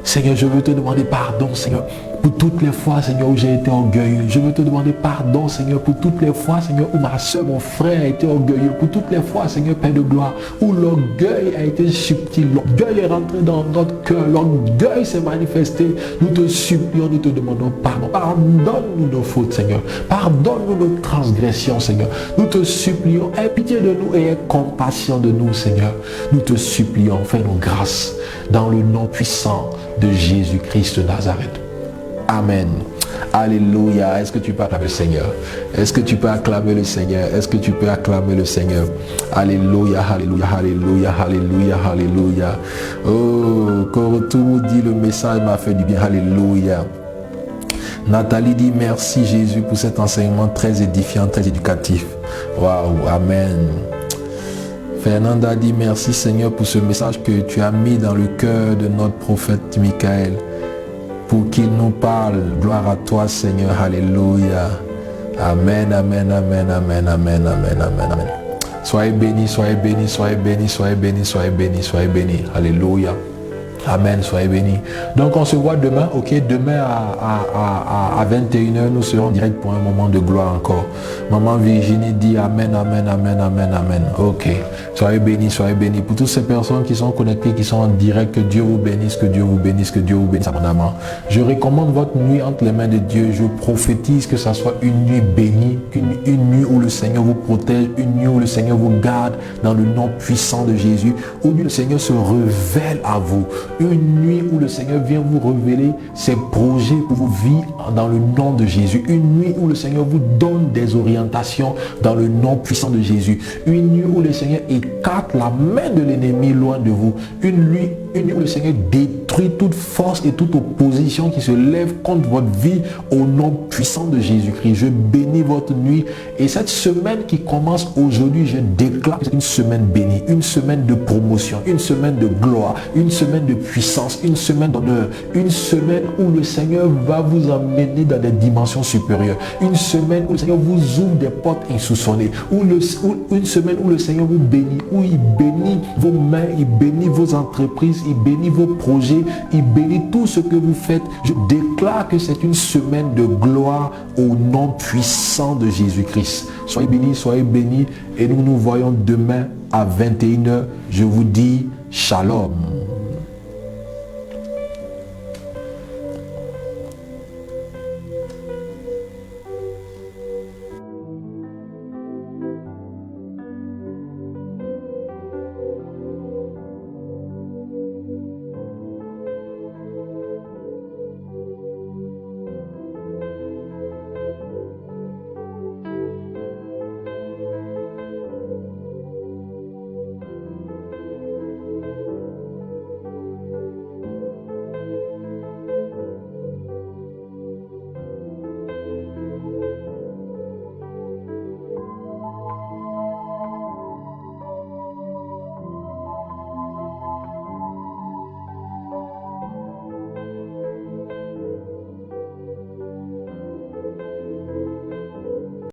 Seigneur, je veux te demander pardon, Seigneur. pour toutes les fois, Seigneur, où j'ai été orgueilleux. Je veux te demander pardon, Seigneur, pour toutes les fois, Seigneur, où ma soeur, mon frère a été orgueilleux. Pour toutes les fois, Seigneur, Père de gloire, où l'orgueil a été subtil. L'orgueil est rentré dans notre cœur. L'orgueil s'est manifesté. Nous te supplions, nous te demandons pardon. Pardonne-nous nos fautes, Seigneur. Pardonne-nous nos transgressions, Seigneur. Nous te supplions, aie pitié de nous et aie compassion de nous, Seigneur. Nous te supplions, fais-nous grâce dans le nom puissant de Jésus-Christ de Nazareth. Amen. Alléluia. Est-ce que tu peux acclamer le Seigneur? Est-ce que tu peux acclamer le Seigneur? Est-ce que tu peux acclamer le Seigneur? Alléluia, alléluia, alléluia, alléluia, alléluia. Oh, Korotou dit le message m'a fait du bien. Alléluia. Nathalie dit merci Jésus pour cet enseignement très édifiant, très éducatif. Waouh, amen. Fernanda dit merci Seigneur pour ce message que tu as mis dans le cœur de notre prophète Michael pour qu'il nous parle. Gloire à toi Seigneur, alléluia. Amen, amen, amen, amen, amen, amen, amen, amen. Soyez bénis, soyez bénis, soyez bénis, soyez bénis, soyez bénis, soyez bénis. Alléluia. Amen, soyez bénis. Donc on se voit demain, ok, demain à 21h, nous serons en direct pour un moment de gloire encore. Maman Virginie dit amen, amen, amen, amen, amen. Ok, soyez bénis, soyez bénis. Pour toutes ces personnes qui sont connectées, qui sont en direct, que Dieu vous bénisse, que Dieu vous bénisse, que Dieu vous bénisse abondamment. Je recommande votre nuit entre les mains de Dieu. Je prophétise que ça soit une nuit bénie, une nuit où le Seigneur vous protège, une nuit où le Seigneur vous garde dans le nom puissant de Jésus, où le Seigneur se révèle à vous. Une nuit où le Seigneur vient vous révéler ses projets pour vos vies dans le nom de Jésus. Une nuit où le Seigneur vous donne des orientations dans le nom puissant de Jésus. Une nuit où le Seigneur écarte la main de l'ennemi loin de vous. Une nuit où le Seigneur détruit toute force et toute opposition qui se lève contre votre vie au nom puissant de Jésus-Christ. Je bénis votre nuit et cette semaine qui commence aujourd'hui, je déclare que c'est une semaine bénie, une semaine de promotion, une semaine de gloire, une semaine de puissance, une semaine d'honneur, une semaine où le Seigneur va vous emmener dans des dimensions supérieures, une semaine où le Seigneur vous ouvre des portes insoupçonnées, une semaine où le Seigneur vous bénit, où il bénit vos mains, il bénit vos entreprises, il bénit vos projets, il bénit tout ce que vous faites. Je déclare que c'est une semaine de gloire au nom puissant de Jésus-Christ. Soyez bénis et nous nous voyons demain à 21h. Je vous dis shalom.